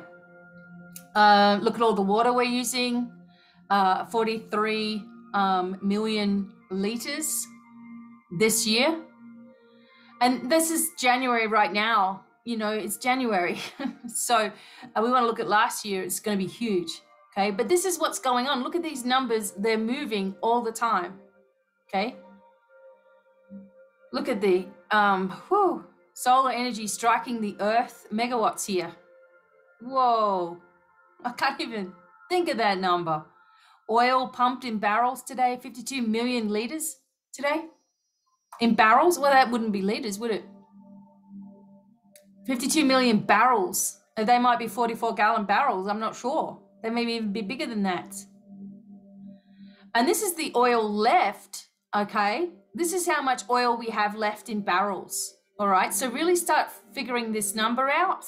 look at all the water we're using, 43 million liters this year. And this is January right now, it's January. So we want to look at last year. It's going to be huge. Okay. But this is what's going on. Look at these numbers. They're moving all the time. Okay. Look at the solar energy striking the earth, megawatts here. Whoa. I can't even think of that number. Oil pumped in barrels today, 52 million liters today. In barrels? Well, that wouldn't be liters, would it? 52 million barrels. They might be 44-gallon barrels. I'm not sure. They may even be bigger than that. And this is the oil left, okay? This is how much oil we have left in barrels, all right? So really start figuring this number out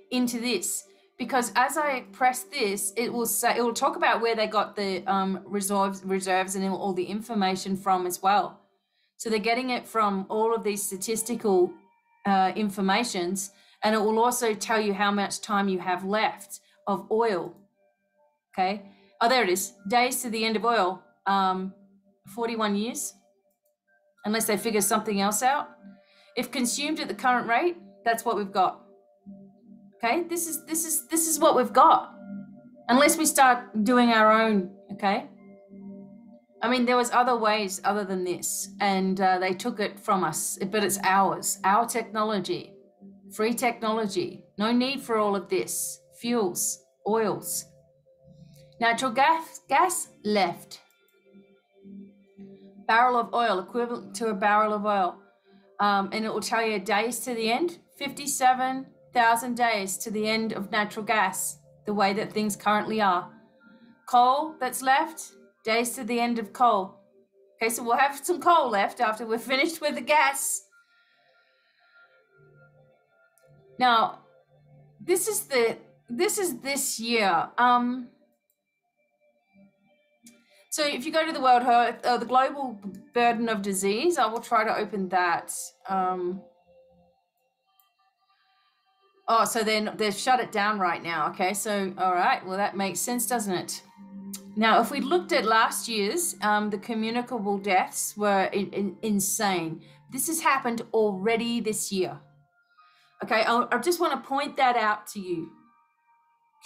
into this, because as I press this, it will talk about where they got the reserves and all the information from as well. So they're getting it from all of these statistical informations, and it will also tell you how much time you have left of oil. Okay. Oh, there it is. Days to the end of oil, 41 years, unless they figure something else out. If consumed at the current rate, that's what we've got. Okay. This is what we've got, unless we start doing our own. Okay. I mean, there was other ways other than this, and they took it from us, but it's ours, our technology, free technology. No need for all of this. Fuels, oils. Natural gas left. Barrel of oil, equivalent to a barrel of oil. And it will tell you days to the end, 57,000 days to the end of natural gas, the way that things currently are. Coal that's left, days to the end of coal. Okay, so we'll have some coal left after we're finished with the gas. Now, this is this year. So if you go to the World Health, the global burden of disease, I will try to open that. Oh, so they've shut it down right now. Okay, so all right, well that makes sense, doesn't it? Now, if we looked at last year's, the communicable deaths were insane. This has happened already this year. Okay, I just want to point that out to you.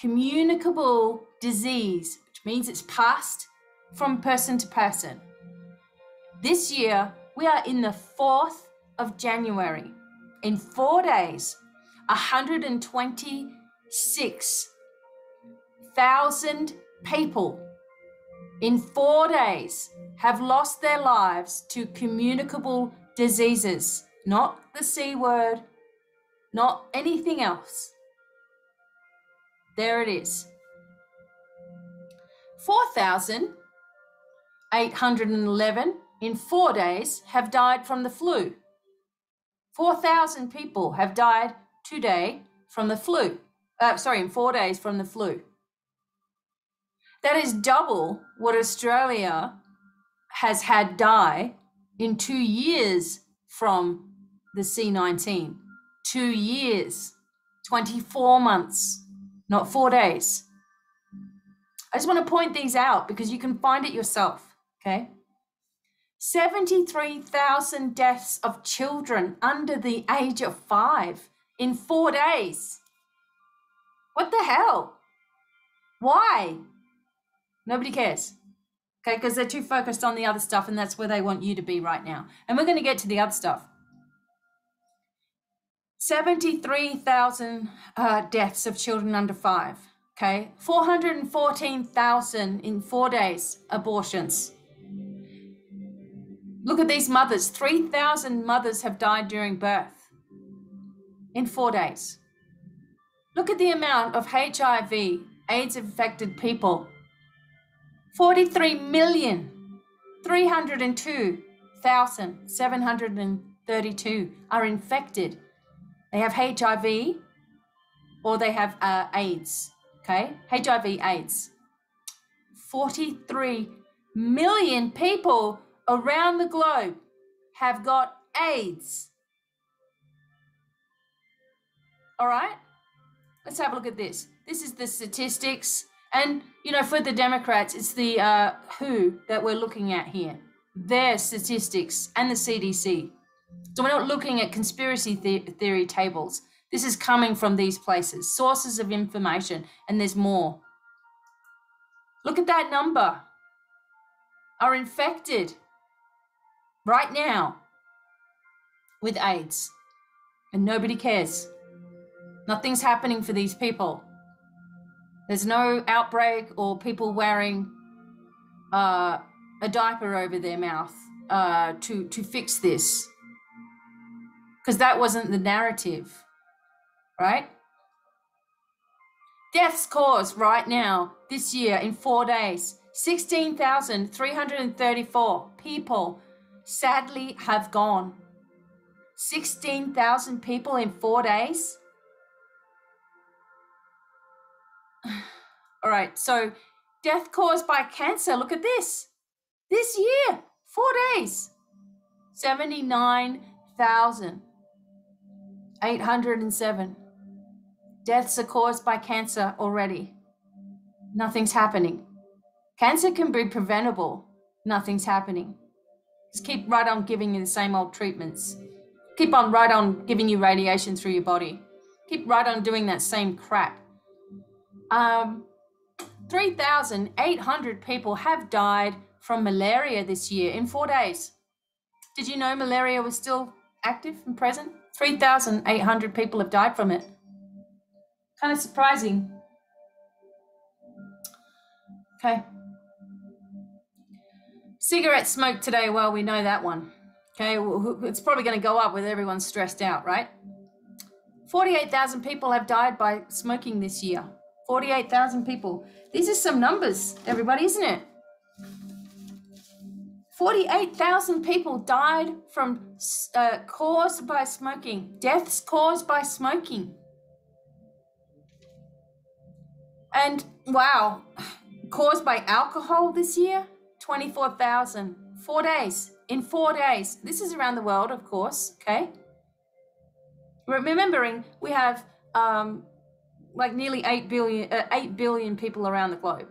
Communicable disease, which means it's passed from person to person. This year, we are in the 4th of January. In 4 days, 126,000 people in 4 days have lost their lives to communicable diseases. Not the C word, not anything else. There it is. 4,811 in 4 days have died from the flu. 4,000 people have died today from the flu. In 4 days from the flu. That is double what Australia has had die in 2 years from the C19. 2 years, 24 months, not 4 days. I just want to point these out because you can find it yourself, okay? 73,000 deaths of children under the age of 5 in 4 days. What the hell? Why? Nobody cares, okay? Because they're too focused on the other stuff, and that's where they want you to be right now. And we're going to get to the other stuff. 73,000 deaths of children under 5, okay? 414,000 in 4 days abortions. Look at these mothers. 3,000 mothers have died during birth in 4 days. Look at the amount of HIV, AIDS-infected people. 43,302,732 are infected. They have HIV or they have AIDS, okay? HIV, AIDS. 43 million people around the globe have got AIDS. All right? Let's have a look at this. This is the statistics. And, you know, for the Democrats, it's the WHO that we're looking at here. Their statistics and the CDC. So we're not looking at conspiracy theory tables. This is coming from these places, sources of information, and there's more. Look at that number. Are infected right now with AIDS, and nobody cares. Nothing's happening for these people. There's no outbreak or people wearing a diaper over their mouth to fix this, because that wasn't the narrative, right? Deaths caused right now this year in 4 days, 16,334 people sadly have gone. 16,000 people in 4 days. All right, so death caused by cancer. Look at this. This year, 4 days, 79,807. Deaths are caused by cancer already. Nothing's happening. Cancer can be preventable. Nothing's happening. Just keep right on giving you the same old treatments. Keep on right on giving you radiation through your body. Keep right on doing that same crap. 3,800 people have died from malaria this year in 4 days. Did you know malaria was still active and present? 3,800 people have died from it. Kind of surprising. Okay. Cigarette smoke today, well, we know that one. Okay, it's probably going to go up with everyone stressed out, right? 48,000 people have died by smoking this year. 48,000 people. These are some numbers, everybody, isn't it? 48,000 people died from caused by smoking. Deaths caused by smoking. And wow, caused by alcohol this year, 24,000. 4 days. In 4 days. This is around the world, of course, okay? Remembering we have like nearly 8 billion people around the globe.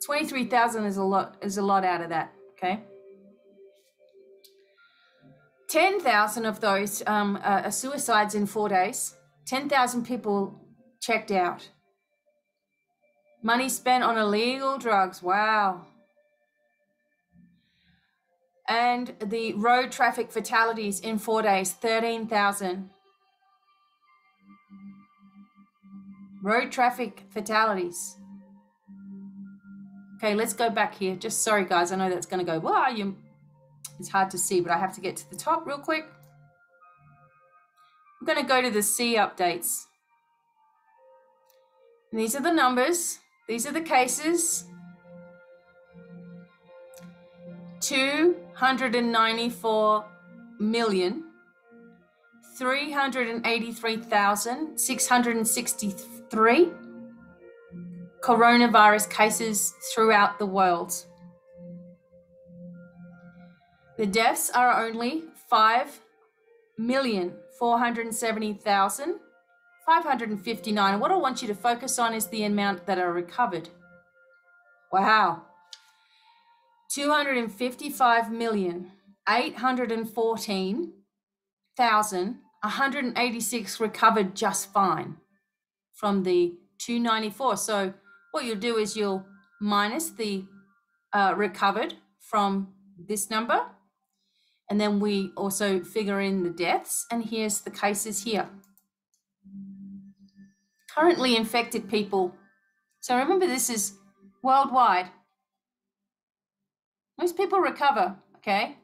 23,000 is a lot out of that, okay? 10,000 of those are suicides in 4 days. 10,000 people checked out. Money spent on illegal drugs. Wow. And the road traffic fatalities in 4 days, 13,000. Road traffic fatalities. Okay, let's go back here. Just sorry, guys. I know that's going to go, wow, it's hard to see, but I have to get to the top real quick. I'm going to go to the C updates. And these are the numbers. These are the cases. 294,383,663 coronavirus cases throughout the world. The deaths are only 5 470,559. And what I want you to focus on is the amount that are recovered. Wow. 255,814,186 recovered just fine from the 294. So what you'll do is you'll minus the recovered from this number, and then we also figure in the deaths, and here's the cases here. Currently infected people. So remember, this is worldwide. Most people recover, okay?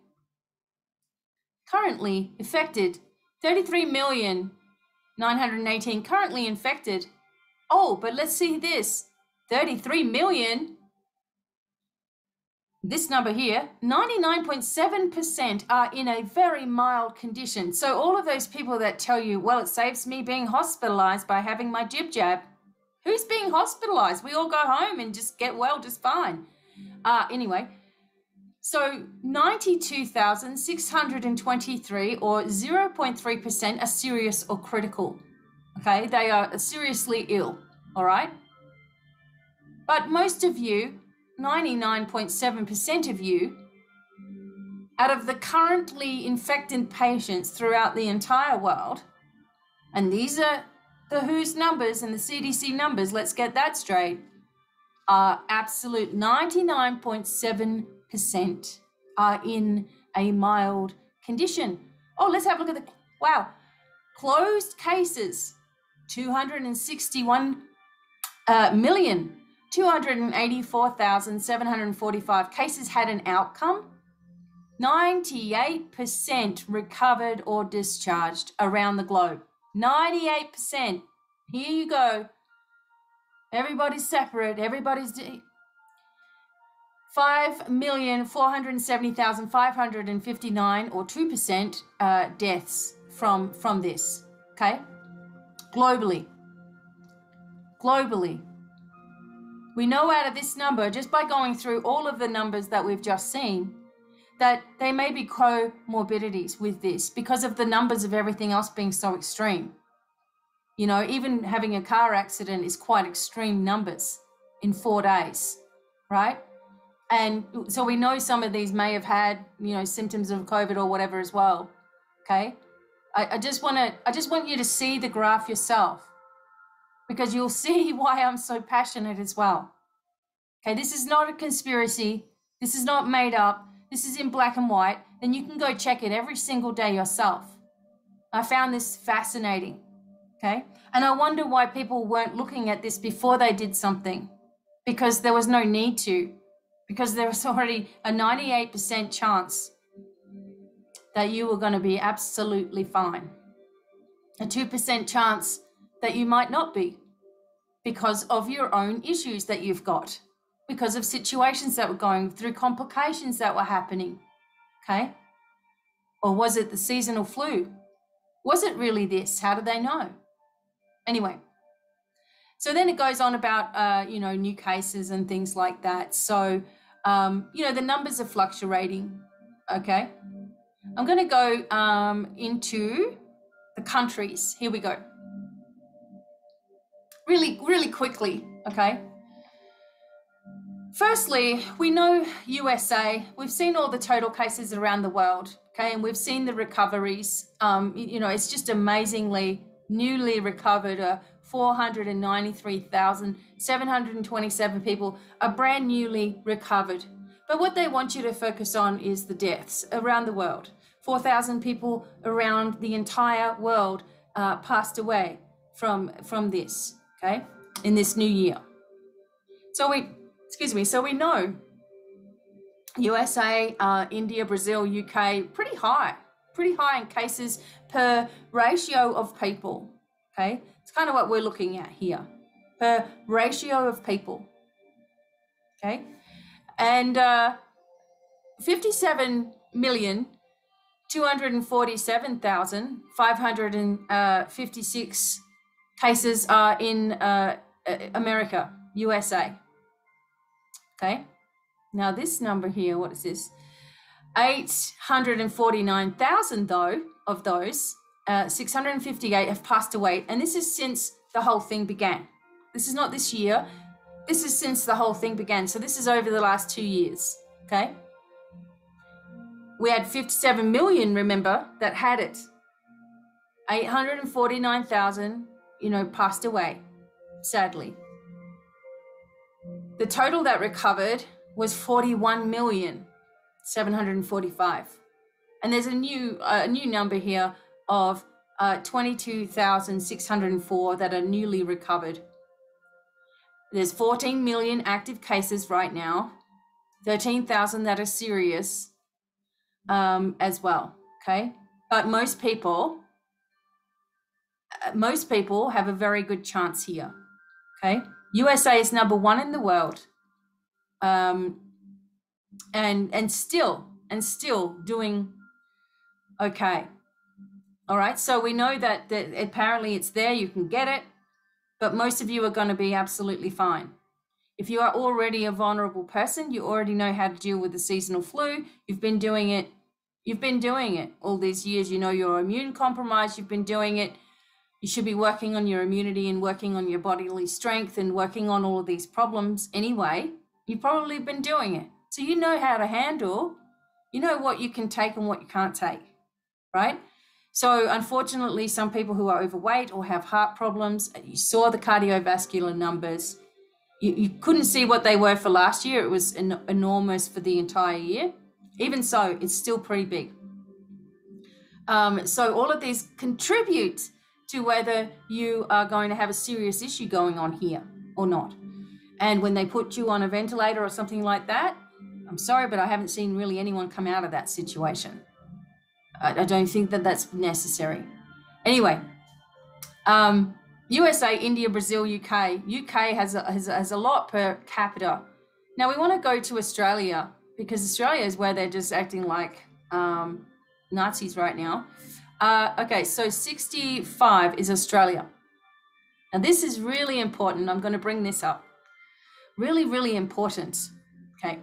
Currently affected, 33,918,000 currently infected. Oh, but let's see this, 33 million. This number here, 99.7% are in a very mild condition. So all of those people that tell you, well, it saves me being hospitalized by having my jab. Who's being hospitalized? We all go home and just get well just fine. Anyway, so 92,623 or 0.3% are serious or critical. Okay, they are seriously ill, all right? But most of you, 99.7% of you, out of the currently infected patients throughout the entire world, and these are the WHO's numbers and the CDC numbers, let's get that straight, are absolute 99.7% are in a mild condition. Oh, let's have a look at the, wow, closed cases, 261,284,745 cases had an outcome. 98% recovered or discharged around the globe. 98%. Here you go. Everybody's separate. Everybody's 5,470,559 or 2% deaths from this. Okay, globally. We know out of this number, just by going through all of the numbers that we've just seen, that there may be comorbidities with this because of the numbers of everything else being so extreme. You know, even having a car accident is quite extreme numbers in 4 days, right? And so we know some of these may have had, you know, symptoms of COVID or whatever as well. Okay, I just want you to see the graph yourself, because you'll see why I'm so passionate as well. Okay, this is not a conspiracy. This is not made up. This is in black and white, and you can go check it every single day yourself. I found this fascinating, okay? And I wonder why people weren't looking at this before they did something, because there was no need to, because there was already a 98% chance that you were going to be absolutely fine. A 2% chance that you might not be because of your own issues that you've got, because of situations that were going through, complications that were happening, okay? Or was it the seasonal flu? Was it really this? How do they know? Anyway, so then it goes on about, you know, new cases and things like that. So, you know, the numbers are fluctuating, okay? I'm going to go into the countries. Here we go. Really quickly, okay? Firstly, we know USA. We've seen all the total cases around the world, okay? And we've seen the recoveries. You know, it's just amazingly newly recovered. 493,727 people are brand newly recovered. But what they want you to focus on is the deaths around the world. 4,000 people around the entire world passed away from this, okay, in this new year. So we know USA, India, Brazil, UK, pretty high in cases per ratio of people, okay? It's kind of what we're looking at here, per ratio of people, okay? And 57,247,556 cases are in America, USA. Okay, now this number here, what is this? 849,000 though of those, 658, have passed away. And this is since the whole thing began. This is not this year. This is since the whole thing began. So this is over the last 2 years, okay? We had 57 million, remember, that had it. 849,000, passed away, sadly. The total that recovered was 41,745,000. And there's a new number here of 22,604 that are newly recovered. There's 14 million active cases right now, 13,000 that are serious as well, okay? But most people have a very good chance here, okay? USA is number 1 in the world, and still doing okay. All right, so we know that apparently it's there, you can get it, but most of you are going to be absolutely fine. If you are already a vulnerable person, you already know how to deal with the seasonal flu. You've been doing it all these years. You know you're immune compromised. You've been doing it. You should be working on your immunity and working on your bodily strength and working on all of these problems anyway. You've probably been doing it. So you know how to handle, you know what you can take and what you can't take, right? So unfortunately, some people who are overweight or have heart problems, you saw the cardiovascular numbers. You couldn't see what they were for last year. It was enormous for the entire year. Even so, it's still pretty big. So all of these contribute to whether you are going to have a serious issue going on here or not. And when they put you on a ventilator or something like that, I'm sorry, but I haven't seen really anyone come out of that situation. I don't think that that's necessary. Anyway, USA, India, Brazil, UK. UK has a lot per capita. Now we want to go to Australia because Australia is where they're just acting like Nazis right now. Okay, so 65 is Australia. Now this is really important. I'm going to bring this up. Really, really important. Okay.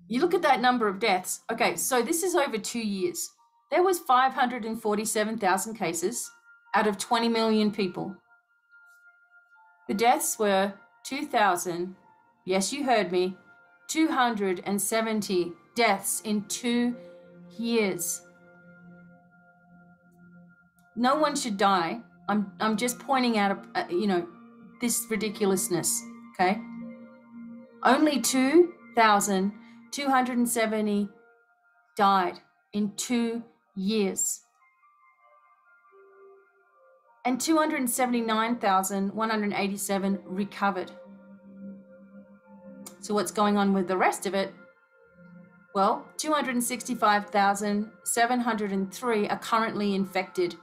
You look at that number of deaths. Okay, so this is over 2 years. There was 547,000 cases out of 20 million people. The deaths were 2,000, yes, you heard me, 270 deaths in 2 years. No one should die. I'm just pointing out, this ridiculousness, okay? Only 2,270 died in 2 years. And 279,187 recovered. So what's going on with the rest of it? Well, 265,703 are currently infected.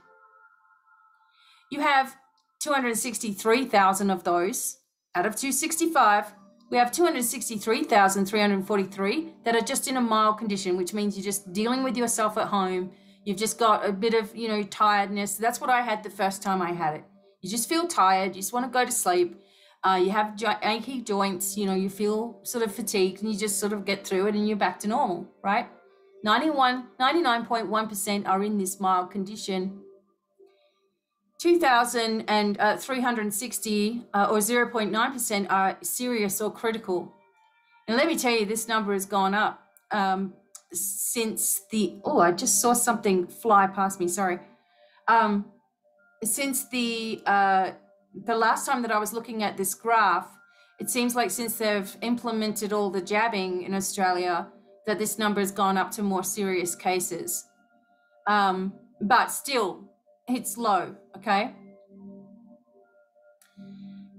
You have 263,000 of those out of 265. We have 263,343 that are just in a mild condition, which means you're just dealing with yourself at home. You've just got a bit of, tiredness. That's what I had the first time I had it. You just feel tired. You just want to go to sleep. You have achy joints. You feel sort of fatigued, and you just sort of get through it, and you're back to normal, right? 99.1% are in this mild condition. 2,360 or 0.9% are serious or critical. And let me tell you, this number has gone up since I just saw something fly past me, sorry. Since the last time that I was looking at this graph, it seems like since they've implemented all the jabbing in Australia, that this number has gone up to more serious cases. But still, it's low, okay?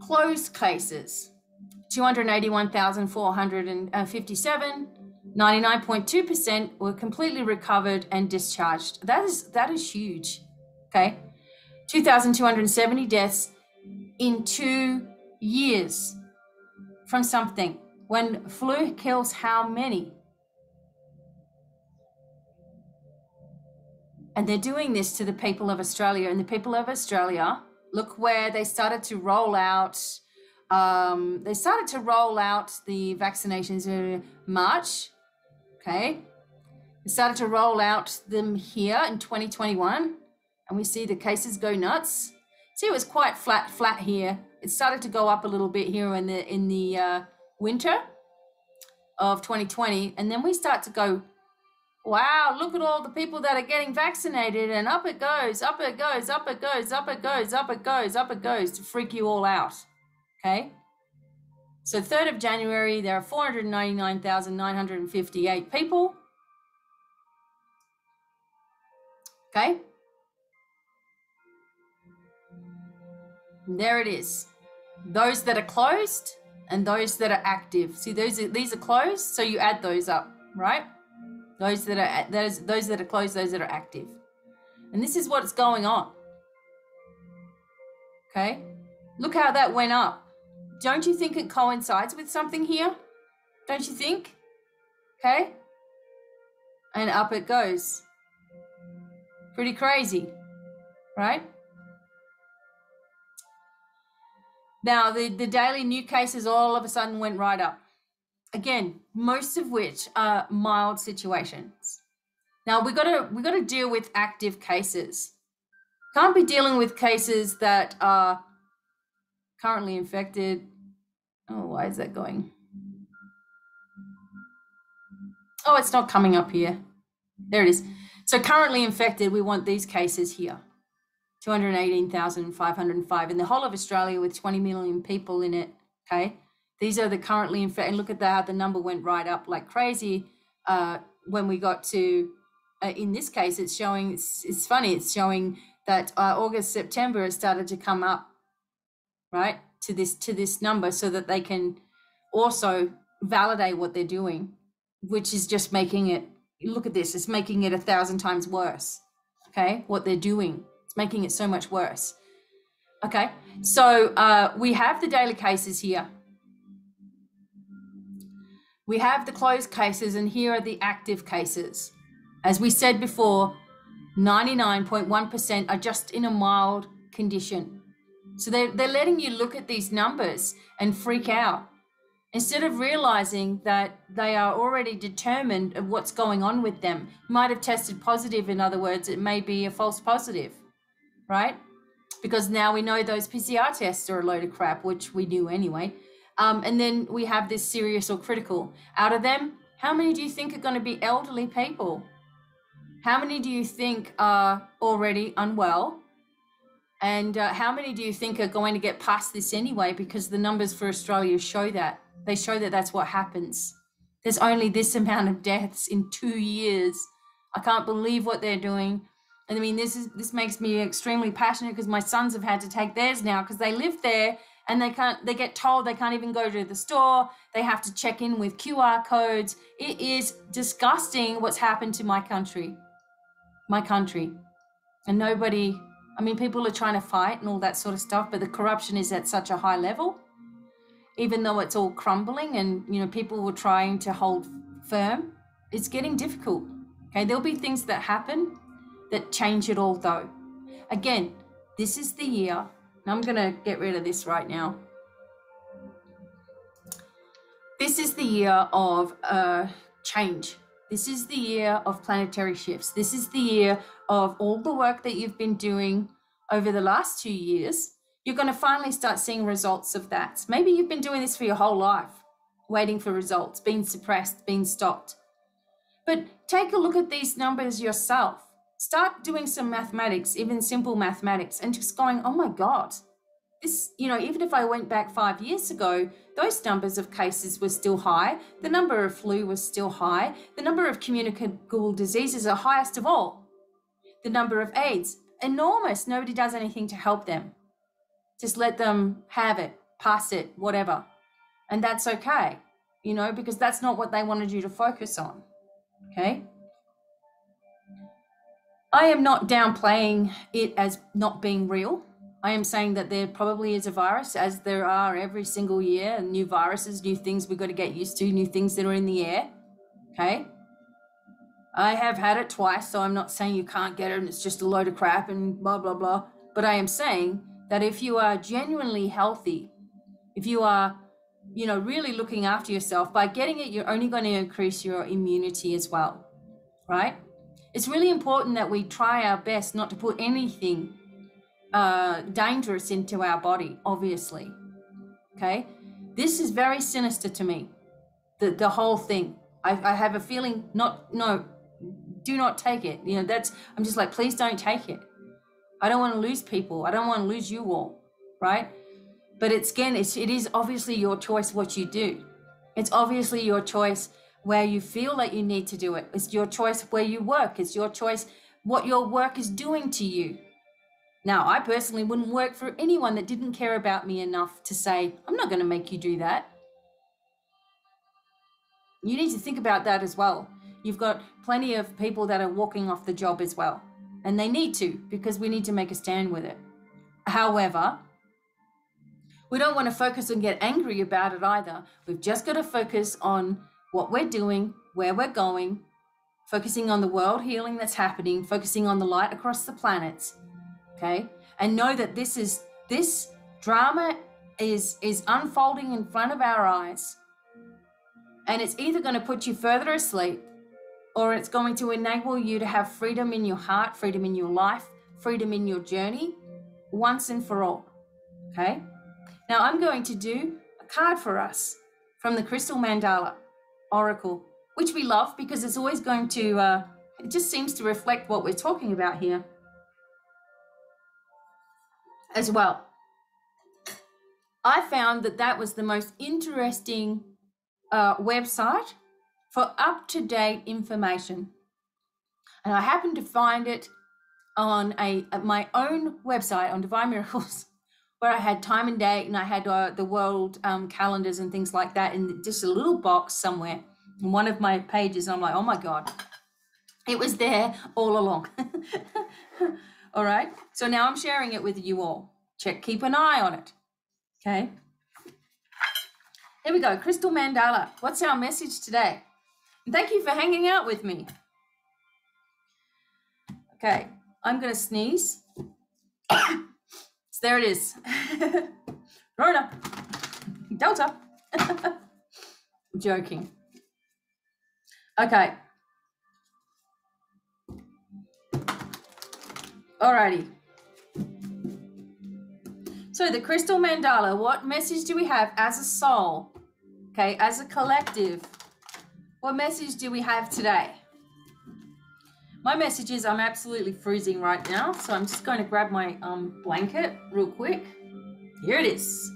Closed cases, 281,457, 99.2% were completely recovered and discharged. That is huge, okay? 2,270 deaths in 2 years from something. When flu kills how many? And they're doing this to the people of Australia. And the people of Australia, look where they started to roll out. They started to roll out the vaccinations in March. Okay. It started to roll out them here in 2021, and we see the cases go nuts. See, it was quite flat here. It started to go up a little bit here in the winter of 2020, and then we start to go, wow, look at all the people that are getting vaccinated, and up it goes, up it goes, up it goes, up it goes, up it goes, up it goes, to freak you all out, okay? So 3rd of January, there are 499,958 people, okay? And there it is. Those that are closed and those that are active. See, these are closed, so you add those up, right? Those that are closed, those that are active. And this is what's going on. Okay? Look how that went up. Don't you think it coincides with something here? Don't you think? Okay? And up it goes. Pretty crazy, right? Now, the daily new cases all of a sudden went right up. Again, most of which are mild situations. Now, we got to deal with active cases. Can't be dealing with cases that are currently infected. Oh, why is that going? Oh, it's not coming up here. There it is. So currently infected, we want these cases here. 218,505 in the whole of Australia with 20 million people in it, okay? These are the currently infected. Look at that, the number went right up like crazy when we got to, in this case, it's showing, it's funny, it's showing that August, September, it started to come up, right, to this number so that they can also validate what they're doing, which is just making it, look at this, it's making it 1,000 times worse, okay, what they're doing. It's making it so much worse. Okay, so we have the daily cases here. We have the closed cases, and here are the active cases. As we said before, 99.1% are just in a mild condition. So they're letting you look at these numbers and freak out, instead of realizing that they are already determined of what's going on with them. Might have tested positive, in other words, it may be a false positive. Right? Because now we know those PCR tests are a load of crap, which we knew anyway. And then we have this serious or critical. Out of them, how many do you think are going to be elderly people? How many do you think are already unwell? And how many do you think are going to get past this anyway? Because the numbers for Australia show that. They show that that's what happens. There's only this amount of deaths in 2 years. I can't believe what they're doing. And I mean, this makes me extremely passionate, because my sons have had to take theirs now because they live there, and they get told they can't even go to the store. They have to check in with QR codes. It is disgusting what's happened to my country. And nobody, I mean, people are trying to fight and all that sort of stuff, but the corruption is at such a high level, even though it's all crumbling and, you know, people were trying to hold firm, it's getting difficult. Okay, there'll be things that happen that change it all though. Again, this is the year, and I'm gonna get rid of this right now. This is the year of change. This is the year of planetary shifts. This is the year of all the work that you've been doing over the last 2 years. You're gonna finally start seeing results of that. Maybe you've been doing this for your whole life, waiting for results, being suppressed, being stopped. But take a look at these numbers yourself. Start doing some mathematics, even simple mathematics, and just going, oh my God, this, you know, even if I went back 5 years ago, those numbers of cases were still high. The number of flu was still high. The number of communicable diseases are highest of all. The number of AIDS, enormous. Nobody does anything to help them. Just let them have it, pass it, whatever. And that's okay, you know, because that's not what they wanted you to focus on, okay? I am not downplaying it as not being real. I am saying that there probably is a virus, as there are every single year, new viruses, new things we've got to get used to, new things that are in the air, okay? I have had it twice, so I'm not saying you can't get it and it's just a load of crap and blah, blah, blah. But I am saying that if you are genuinely healthy, if you are, you know, really looking after yourself, by getting it, you're only going to increase your immunity as well. right? It's really important that we try our best not to put anything dangerous into our body, obviously. Okay, this is very sinister to me, the whole thing. I have a feeling do not take it. You know, I'm just like, please don't take it. I don't want to lose people. I don't want to lose you all, right? But it is obviously your choice what you do. It's obviously your choice where you feel like you need to do it. It's your choice where you work. It's your choice what your work is doing to you. Now, I personally wouldn't work for anyone that didn't care about me enough to say, I'm not going to make you do that. You need to think about that as well. You've got plenty of people that are walking off the job as well. And they need to, because we need to make a stand with it. However, we don't want to focus and get angry about it either. We've just got to focus on what we're doing, where we're going, focusing on the world healing that's happening, focusing on the light across the planets, okay? And know that this drama is unfolding in front of our eyes. And it's either going to put you further asleep, or it's going to enable you to have freedom in your heart, freedom in your life, freedom in your journey, once and for all, okay? Now I'm going to do a card for us from the Crystal Mandala Oracle, which we love because it's always going to, it just seems to reflect what we're talking about here as well. I found that was the most interesting website for up-to-date information. And I happened to find it on my own website on Divine Miracles, where I had time and date, and I had the world calendars and things like that in just a little box somewhere in one of my pages. I'm like, oh my God, it was there all along. All right, so now I'm sharing it with you all. Keep an eye on it, okay? Here we go, Crystal Mandala. What's our message today? And thank you for hanging out with me. Okay, I'm gonna sneeze. So there it is. Rona, Delta. I'm joking. Okay. Alrighty. So the Crystal Mandala, what message do we have as a soul? Okay, as a collective, what message do we have today? My message is I'm absolutely freezing right now, so I'm just going to grab my blanket real quick. Here it is.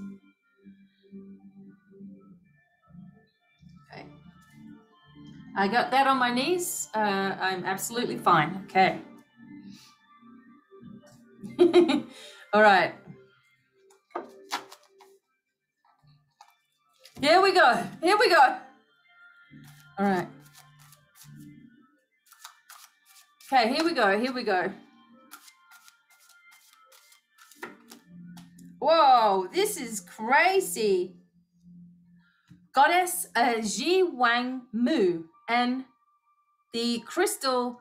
Okay. I got that on my knees. I'm absolutely fine. Okay. All right. Here we go. Here we go. All right. Okay, here we go. Here we go. Whoa, this is crazy. Goddess Ji Wang Mu and the crystal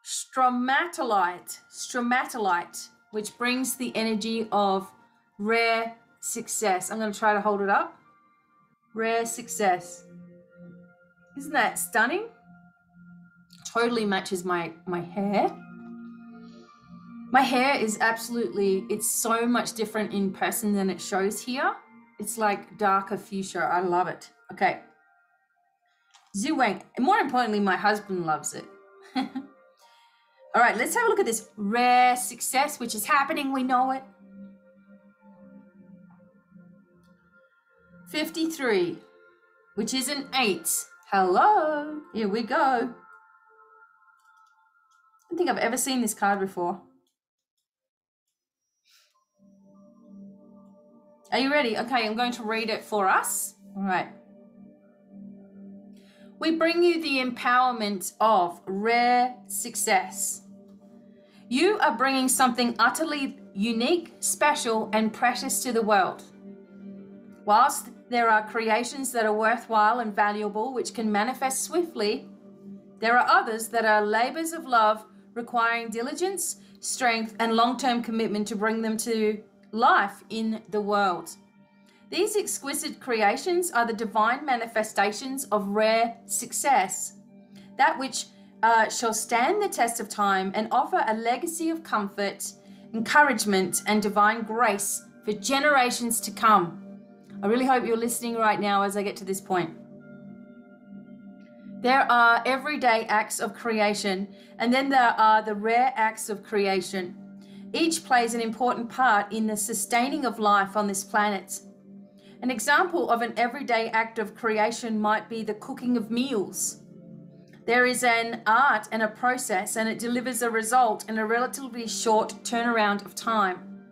stromatolite, which brings the energy of rare success. I'm going to try to hold it up. Rare success. Isn't that stunning? Totally matches my hair. My hair is absolutely, it's so much different in person than it shows here. It's like darker fuchsia. I love it. Okay. Zhu Wang. More importantly, my husband loves it. All right, let's have a look at this rare success, which is happening. We know it. 53, which is an 8. Hello. Here we go. I don't think I've ever seen this card before. Are you ready? Okay, I'm going to read it for us. All right. We bring you the empowerment of rare success. You are bringing something utterly unique, special, and precious to the world. Whilst there are creations that are worthwhile and valuable, which can manifest swiftly, there are others that are labors of love requiring diligence, strength, and long-term commitment to bring them to life in the world. These exquisite creations are the divine manifestations of rare success, that which shall stand the test of time and offer a legacy of comfort, encouragement, and divine grace for generations to come. I really hope you're listening right now as I get to this point. There are everyday acts of creation, and then there are the rare acts of creation. Each plays an important part in the sustaining of life on this planet. An example of an everyday act of creation might be the cooking of meals. There is an art and a process, and it delivers a result in a relatively short turnaround of time.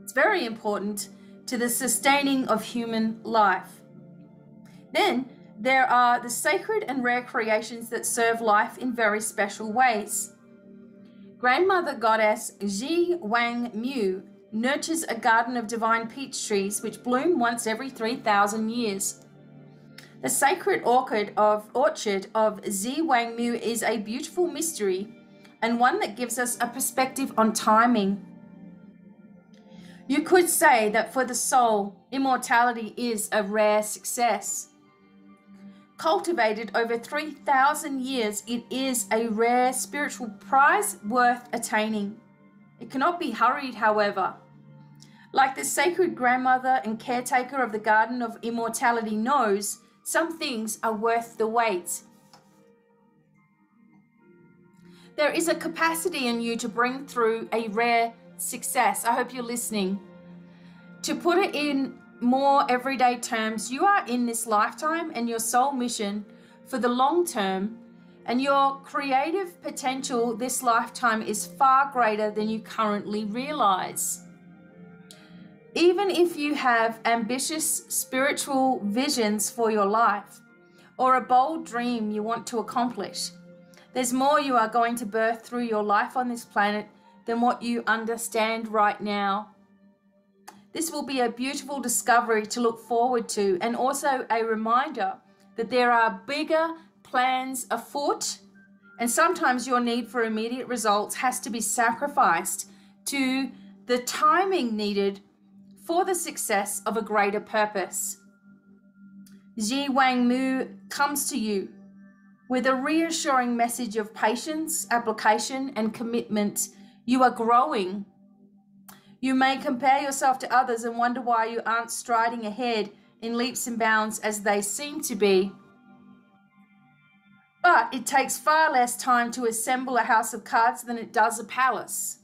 It's very important to the sustaining of human life. Then there are the sacred and rare creations that serve life in very special ways. Grandmother goddess Ji Wang Mu nurtures a garden of divine peach trees which bloom once every 3,000 years. The sacred orchard of Ji Wang Mu is a beautiful mystery and one that gives us a perspective on timing. You could say that for the soul, immortality is a rare success. Cultivated over 3,000 years, it is a rare spiritual prize worth attaining. It cannot be hurried, however. Like the sacred grandmother and caretaker of the Garden of Immortality knows, some things are worth the wait. There is a capacity in you to bring through a rare success. I hope you're listening. To put it in more everyday terms, you are in this lifetime and your soul mission for the long term, and your creative potential this lifetime is far greater than you currently realize. Even if you have ambitious spiritual visions for your life or a bold dream you want to accomplish, there's more you are going to birth through your life on this planet than what you understand right now. This will be a beautiful discovery to look forward to, and also a reminder that there are bigger plans afoot, and sometimes your need for immediate results has to be sacrificed to the timing needed for the success of a greater purpose. Ji Wang Mu comes to you with a reassuring message of patience, application, and commitment. You are growing. You may compare yourself to others and wonder why you aren't striding ahead in leaps and bounds as they seem to be. But it takes far less time to assemble a house of cards than it does a palace.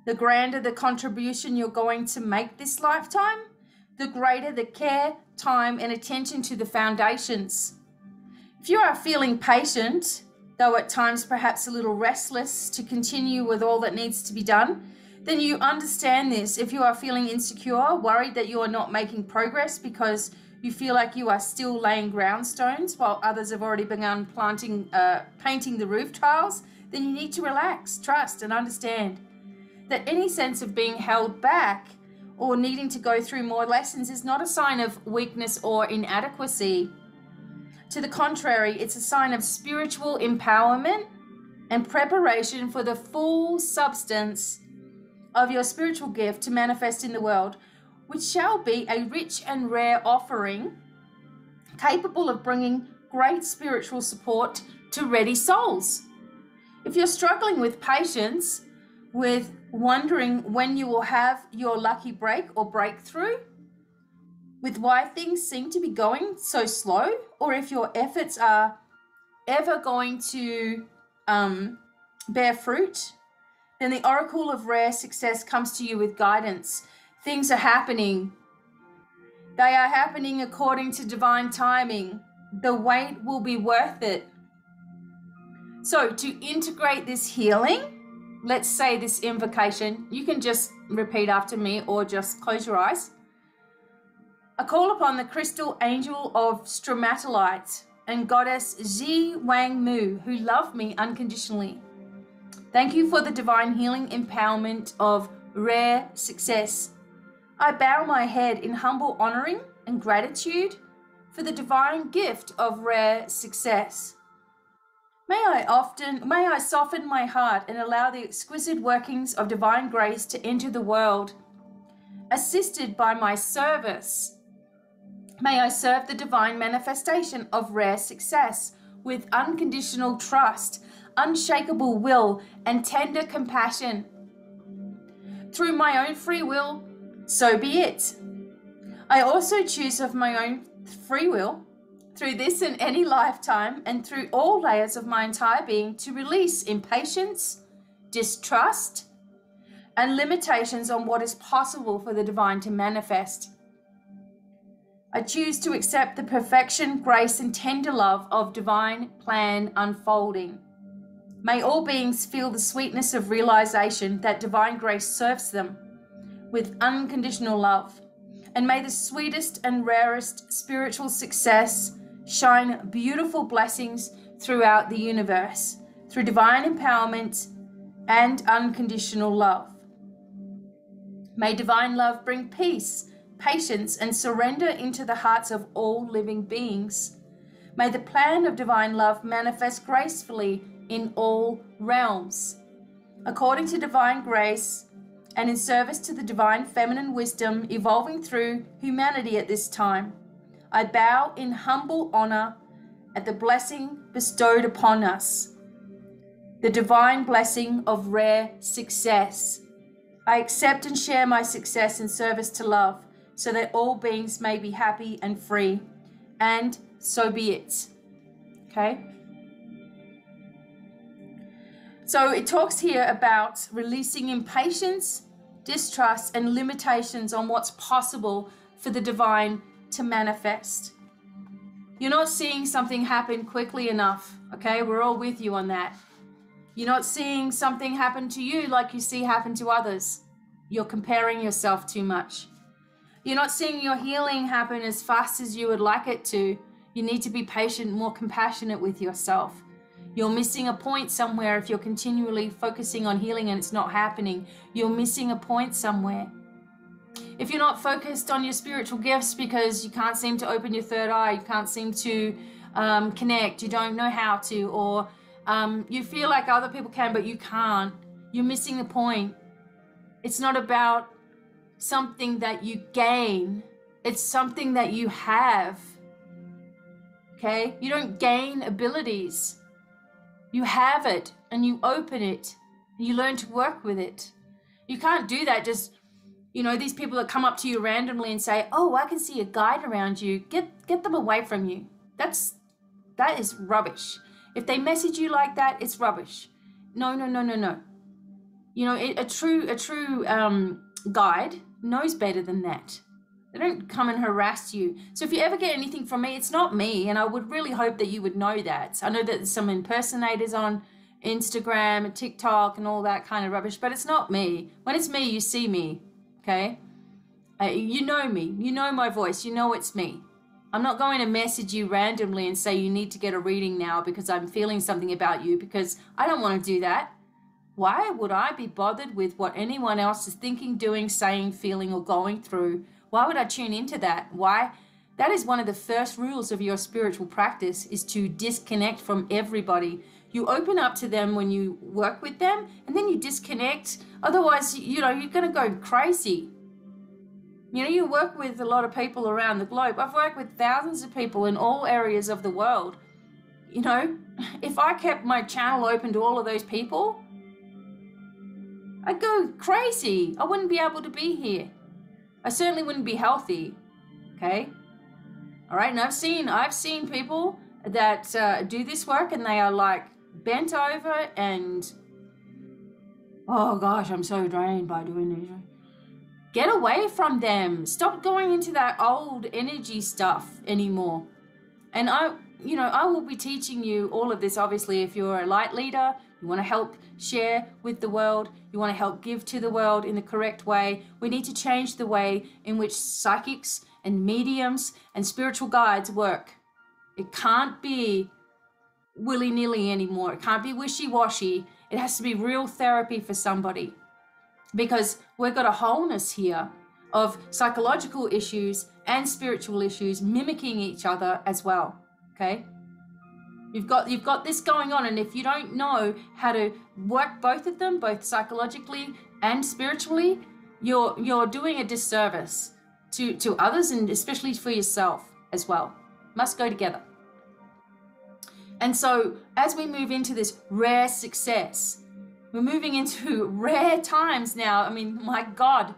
The grander the contribution you're going to make this lifetime, the greater the care, time, and attention to the foundations. If you are feeling patient, though at times perhaps a little restless to continue with all that needs to be done, then you understand this. If you are feeling insecure, worried that you are not making progress because you feel like you are still laying groundstones while others have already begun painting the roof tiles, then you need to relax, trust, and understand that any sense of being held back or needing to go through more lessons is not a sign of weakness or inadequacy. To the contrary, it's a sign of spiritual empowerment and preparation for the full substance of your spiritual gift to manifest in the world, which shall be a rich and rare offering capable of bringing great spiritual support to ready souls. If you're struggling with patience, with wondering when you will have your lucky break or breakthrough, with why things seem to be going so slow, or if your efforts are ever going to bear fruit, then the oracle of rare success comes to you with guidance. Things are happening. They are happening according to divine timing. The wait will be worth it. So to integrate this healing, let's say this invocation, you can just repeat after me or just close your eyes. I call upon the crystal angel of stromatolite and goddess Ji Wang Mu, who love me unconditionally. Thank you for the divine healing empowerment of rare success. I bow my head in humble honoring and gratitude for the divine gift of rare success. May I soften my heart and allow the exquisite workings of divine grace to enter the world. Assisted by my service, may I serve the divine manifestation of rare success with unconditional trust, unshakable will, and tender compassion. Through my own free will, so be it. I also choose of my own free will, through this and any lifetime, and through all layers of my entire being, to release impatience, distrust, and limitations on what is possible for the divine to manifest. I choose to accept the perfection, grace, and tender love of divine plan unfolding. May all beings feel the sweetness of realization that divine grace serves them with unconditional love. And may the sweetest and rarest spiritual success shine beautiful blessings throughout the universe, through divine empowerment and unconditional love. May divine love bring peace, patience, and surrender into the hearts of all living beings. May the plan of divine love manifest gracefully in all realms, according to divine grace and in service to the divine feminine wisdom evolving through humanity at this time. I bow in humble honor at the blessing bestowed upon us, the divine blessing of rare success. I accept and share my success in service to love, so that all beings may be happy and free, and so be it. Okay? So it talks here about releasing impatience, distrust, and limitations on what's possible for the divine to manifest. You're not seeing something happen quickly enough, okay? We're all with you on that. You're not seeing something happen to you like you see happen to others. You're comparing yourself too much. You're not seeing your healing happen as fast as you would like it to. You need to be patient, more compassionate with yourself. You're missing a point somewhere if you're continually focusing on healing and it's not happening. You're missing a point somewhere. If you're not focused on your spiritual gifts because you can't seem to open your third eye, you can't seem to connect, you don't know how to, or you feel like other people can but you can't, you're missing the point. It's not about something that you gain, it's something that you have. Okay? You don't gain abilities. You have it and you open it. And you learn to work with it. You can't do that just, these people that come up to you randomly and say, oh, I can see a guide around you. Get them away from you. That is rubbish. If they message you like that, it's rubbish. No. A true guide knows better than that. They don't come and harass you. So if you ever get anything from me, it's not me, and I would really hope that you would know that. I know that there's some impersonators on Instagram and TikTok and all that kind of rubbish, but it's not me. When it's me, you see me, okay? You know me. You know my voice. You know it's me. I'm not going to message you randomly and say you need to get a reading now because I'm feeling something about you, because I don't want to do that. Why would I be bothered with what anyone else is thinking, doing, saying, feeling, or going through? Why would I tune into that? Why? That is one of the first rules of your spiritual practice, is to disconnect from everybody. You open up to them when you work with them, and then you disconnect. Otherwise, you're going to go crazy. You work with a lot of people around the globe. I've worked with thousands of people in all areas of the world. If I kept my channel open to all of those people, I'd go crazy. I wouldn't be able to be here. I certainly wouldn't be healthy. Okay? All right, and I've seen people that do this work and they are like bent over and, oh gosh, I'm so drained by doing this. Get away from them. Stop going into that old energy stuff anymore. And I will be teaching you all of this, obviously, if you're a light leader, you want to help share with the world, you want to help give to the world in the correct way. We need to change the way in which psychics and mediums and spiritual guides work. It can't be willy-nilly anymore. It can't be wishy-washy. It has to be real therapy for somebody, because we've got a wholeness here of psychological issues and spiritual issues mimicking each other as well. Okay? You've got this going on, and if you don't know how to work both of them, both psychologically and spiritually, you're doing a disservice to others, and especially for yourself as well. Must go together. And so as we move into this rare success, we're moving into rare times now. I mean, my God,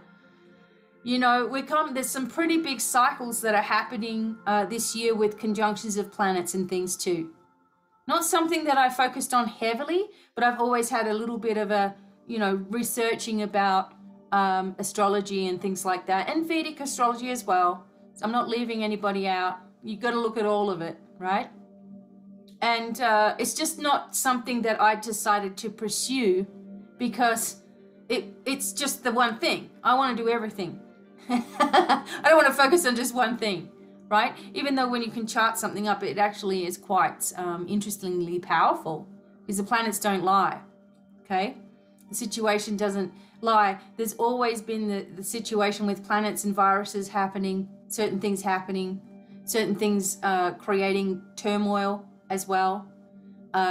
you know, there's some pretty big cycles that are happening this year with conjunctions of planets and things too. Not something that I focused on heavily, but I've always had a little bit of a, you know, researching about astrology and things like that, and Vedic astrology as well. So I'm not leaving anybody out. You've got to look at all of it, right? And it's just not something that I decided to pursue because it's just the one thing. I want to do everything. I don't want to focus on just one thing, right? Even though when you can chart something up, it actually is quite interestingly powerful because the planets don't lie, okay? The situation doesn't lie. There's always been the situation with planets and viruses happening, certain things creating turmoil as well,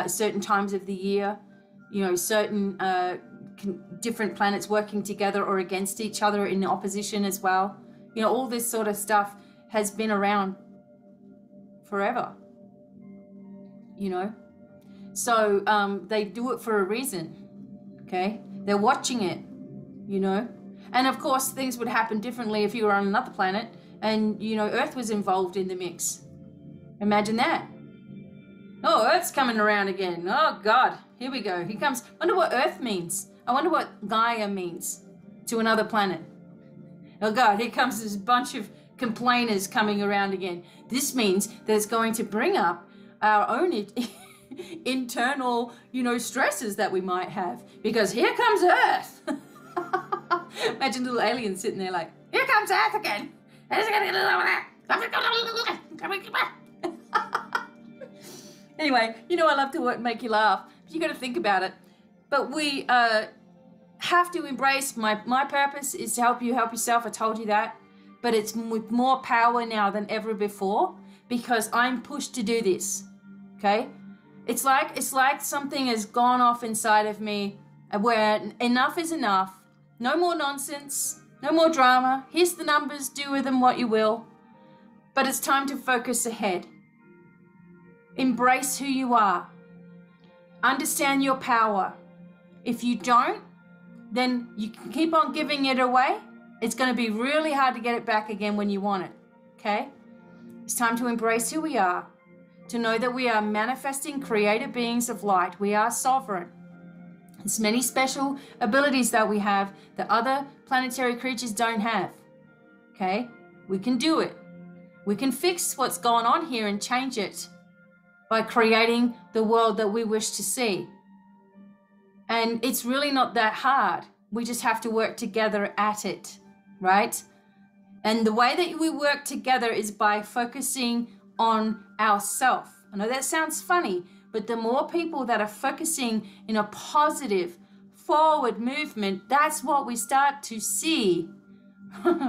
certain times of the year, you know, certain different planets working together or against each other in opposition as well. You know, all this sort of stuff has been around forever, you know. So they do it for a reason, okay? They're watching it, you know. And of course, things would happen differently if you were on another planet and, you know, Earth was involved in the mix. Imagine that. Oh, Earth's coming around again. Oh, God. Here we go. Here comes. I wonder what Earth means. I wonder what Gaia means to another planet. Oh, God. Here comes this bunch of complainers coming around again. This means that it's going to bring up our own internal, you know, stresses that we might have. Because here comes Earth. Imagine little aliens sitting there like, here comes Earth again. Anyway, you know I love to make you laugh, but you got to think about it. But we have to embrace my purpose is to help you help yourself. I told you that, but it's with more power now than ever before because I'm pushed to do this. Okay, it's like something has gone off inside of me where enough is enough. No more nonsense. No more drama. Here's the numbers. Do with them what you will. But it's time to focus ahead. Embrace who you are. Understand your power. If you don't, then you can keep on giving it away. It's going to be really hard to get it back again when you want it. Okay? It's time to embrace who we are. To know that we are manifesting creative beings of light. We are sovereign. There's many special abilities that we have that other planetary creatures don't have. Okay? We can do it. We can fix what's going on here and change it by creating the world that we wish to see. And it's really not that hard. We just have to work together at it, right? And the way that we work together is by focusing on ourselves. I know that sounds funny, but the more people that are focusing in a positive, forward movement, that's what we start to see,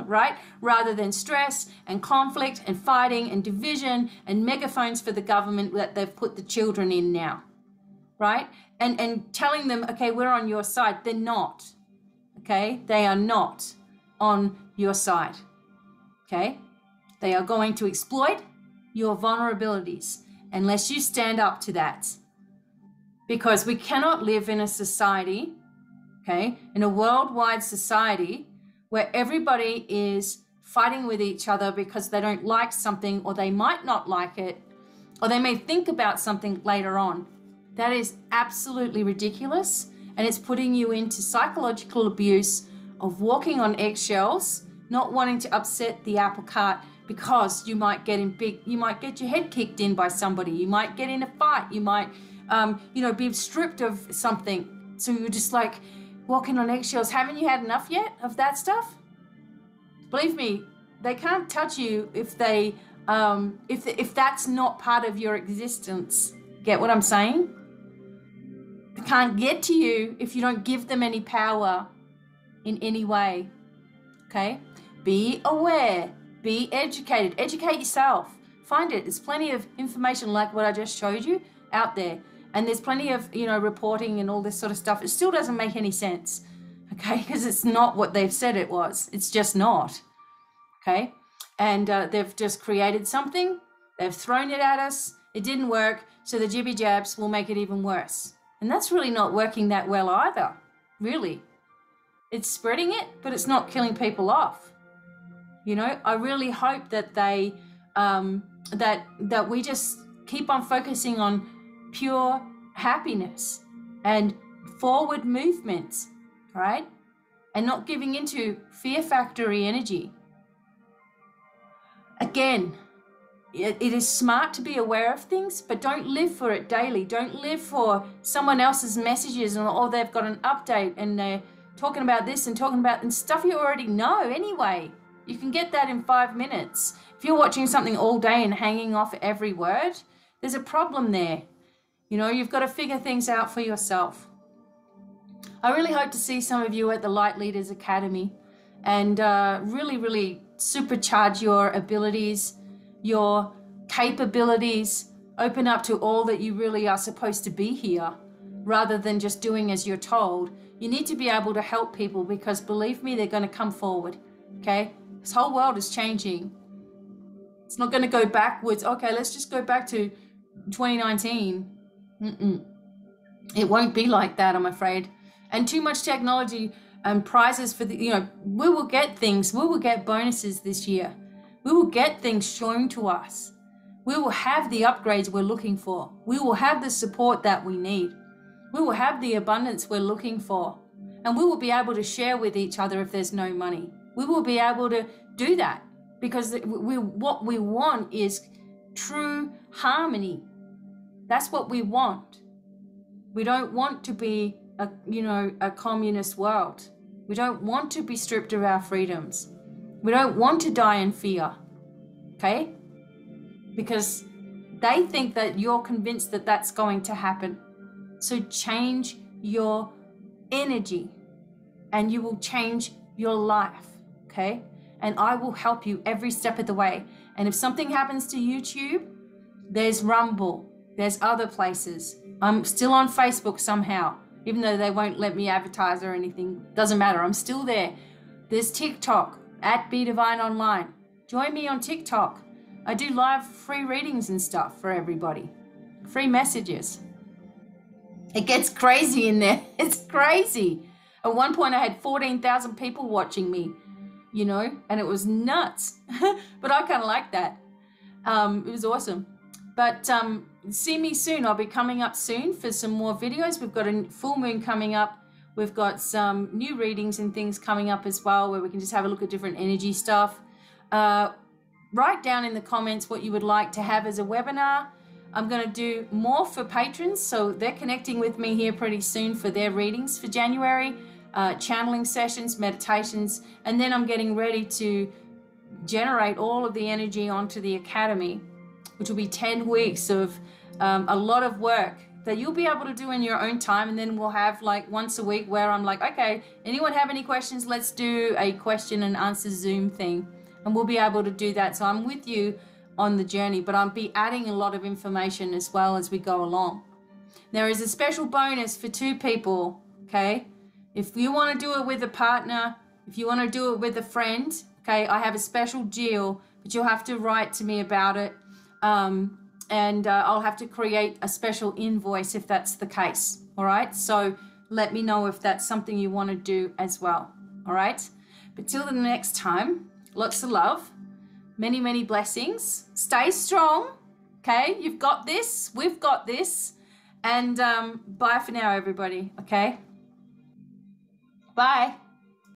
right? Rather than stress and conflict and fighting and division and megaphones for the government that they've put the children in now, right? And telling them, okay, we're on your side. They're not, okay? They are not on your side, okay? They are going to exploit your vulnerabilities unless you stand up to that. Because we cannot live in a society, okay, in a worldwide society where everybody is fighting with each other because they don't like something or they might not like it or they may think about something later on. That is absolutely ridiculous, and it's putting you into psychological abuse of walking on eggshells, not wanting to upset the apple cart because you might get your head kicked in by somebody, you might get in a fight, you might be stripped of something. So you're just like walking on eggshells. Haven't you had enough yet of that stuff? Believe me, they can't touch you if they if that's not part of your existence. Get what I'm saying? They can't get to you if you don't give them any power in any way. Okay? Be aware. Be educated. Educate yourself. Find it. There's plenty of information like what I just showed you out there. And there's plenty of, reporting and all this sort of stuff. It still doesn't make any sense. Okay? Because it's not what they've said it was. It's just not. Okay? And they've just created something. They've thrown it at us. It didn't work. So the jibby jabs will make it even worse. And that's really not working that well either, really. It's spreading it, but it's not killing people off. You know, I really hope that they, that we just keep on focusing on pure happiness and forward movements, right? And not giving into fear factory energy. Again, it is smart to be aware of things, but don't live for it daily. Don't live for someone else's messages and, oh, they've got an update and they're talking about this and talking about and stuff you already know anyway. You can get that in 5 minutes. If you're watching something all day and hanging off every word, there's a problem there. You know, you've got to figure things out for yourself. I really hope to see some of you at the Light Leaders Academy and really, really supercharge your abilities, your capabilities, open up to all that you really are supposed to be here, rather than just doing as you're told. You need to be able to help people because, believe me, they're going to come forward, okay? This whole world is changing. It's not going to go backwards. Okay, let's just go back to 2019. It won't be like that, I'm afraid. And too much technology and prizes for the, you know, we will get things, we will get bonuses this year. We will get things shown to us. We will have the upgrades we're looking for. We will have the support that we need. We will have the abundance we're looking for. And we will be able to share with each other if there's no money. We will be able to do that because what we want is true harmony. That's what we want. We don't want to be a communist world. We don't want to be stripped of our freedoms. We don't want to die in fear, okay? Because they think that you're convinced that that's going to happen. So change your energy and you will change your life, okay? And I will help you every step of the way. And if something happens to YouTube, there's Rumble, there's other places. I'm still on Facebook somehow, even though they won't let me advertise or anything. Doesn't matter, I'm still there. There's TikTok, at BDevine Online. Join me on TikTok. I do live free readings and stuff for everybody. Free messages. It gets crazy in there. It's crazy. At one point I had 14,000 people watching me, you know, and it was nuts. But I kind of like that. It was awesome. But see me soon. I'll be coming up soon for some more videos. We've got a full moon coming up. We've got some new readings and things coming up as well where we can just have a look at different energy stuff. Write down in the comments what you would like to have as a webinar. I'm going to do more for patrons, so they're connecting with me here pretty soon for their readings for January, channeling sessions, meditations, and then I'm getting ready to generate all of the energy onto the Academy, which will be 10 weeks of a lot of work that you'll be able to do in your own time. And then we'll have like once a week where I'm like, okay, anyone have any questions? Let's do a question and answer Zoom thing. And we'll be able to do that. So I'm with you on the journey, but I'll be adding a lot of information as well as we go along. There is a special bonus for 2 people, okay? If you want to do it with a partner, if you want to do it with a friend, okay, I have a special deal, but you'll have to write to me about it. And I'll have to create a special invoice if that's the case, all right? So let me know if that's something you want to do as well, all right? But till the next time, lots of love, many, many blessings. Stay strong, okay? You've got this, we've got this. And bye for now, everybody, okay? Bye.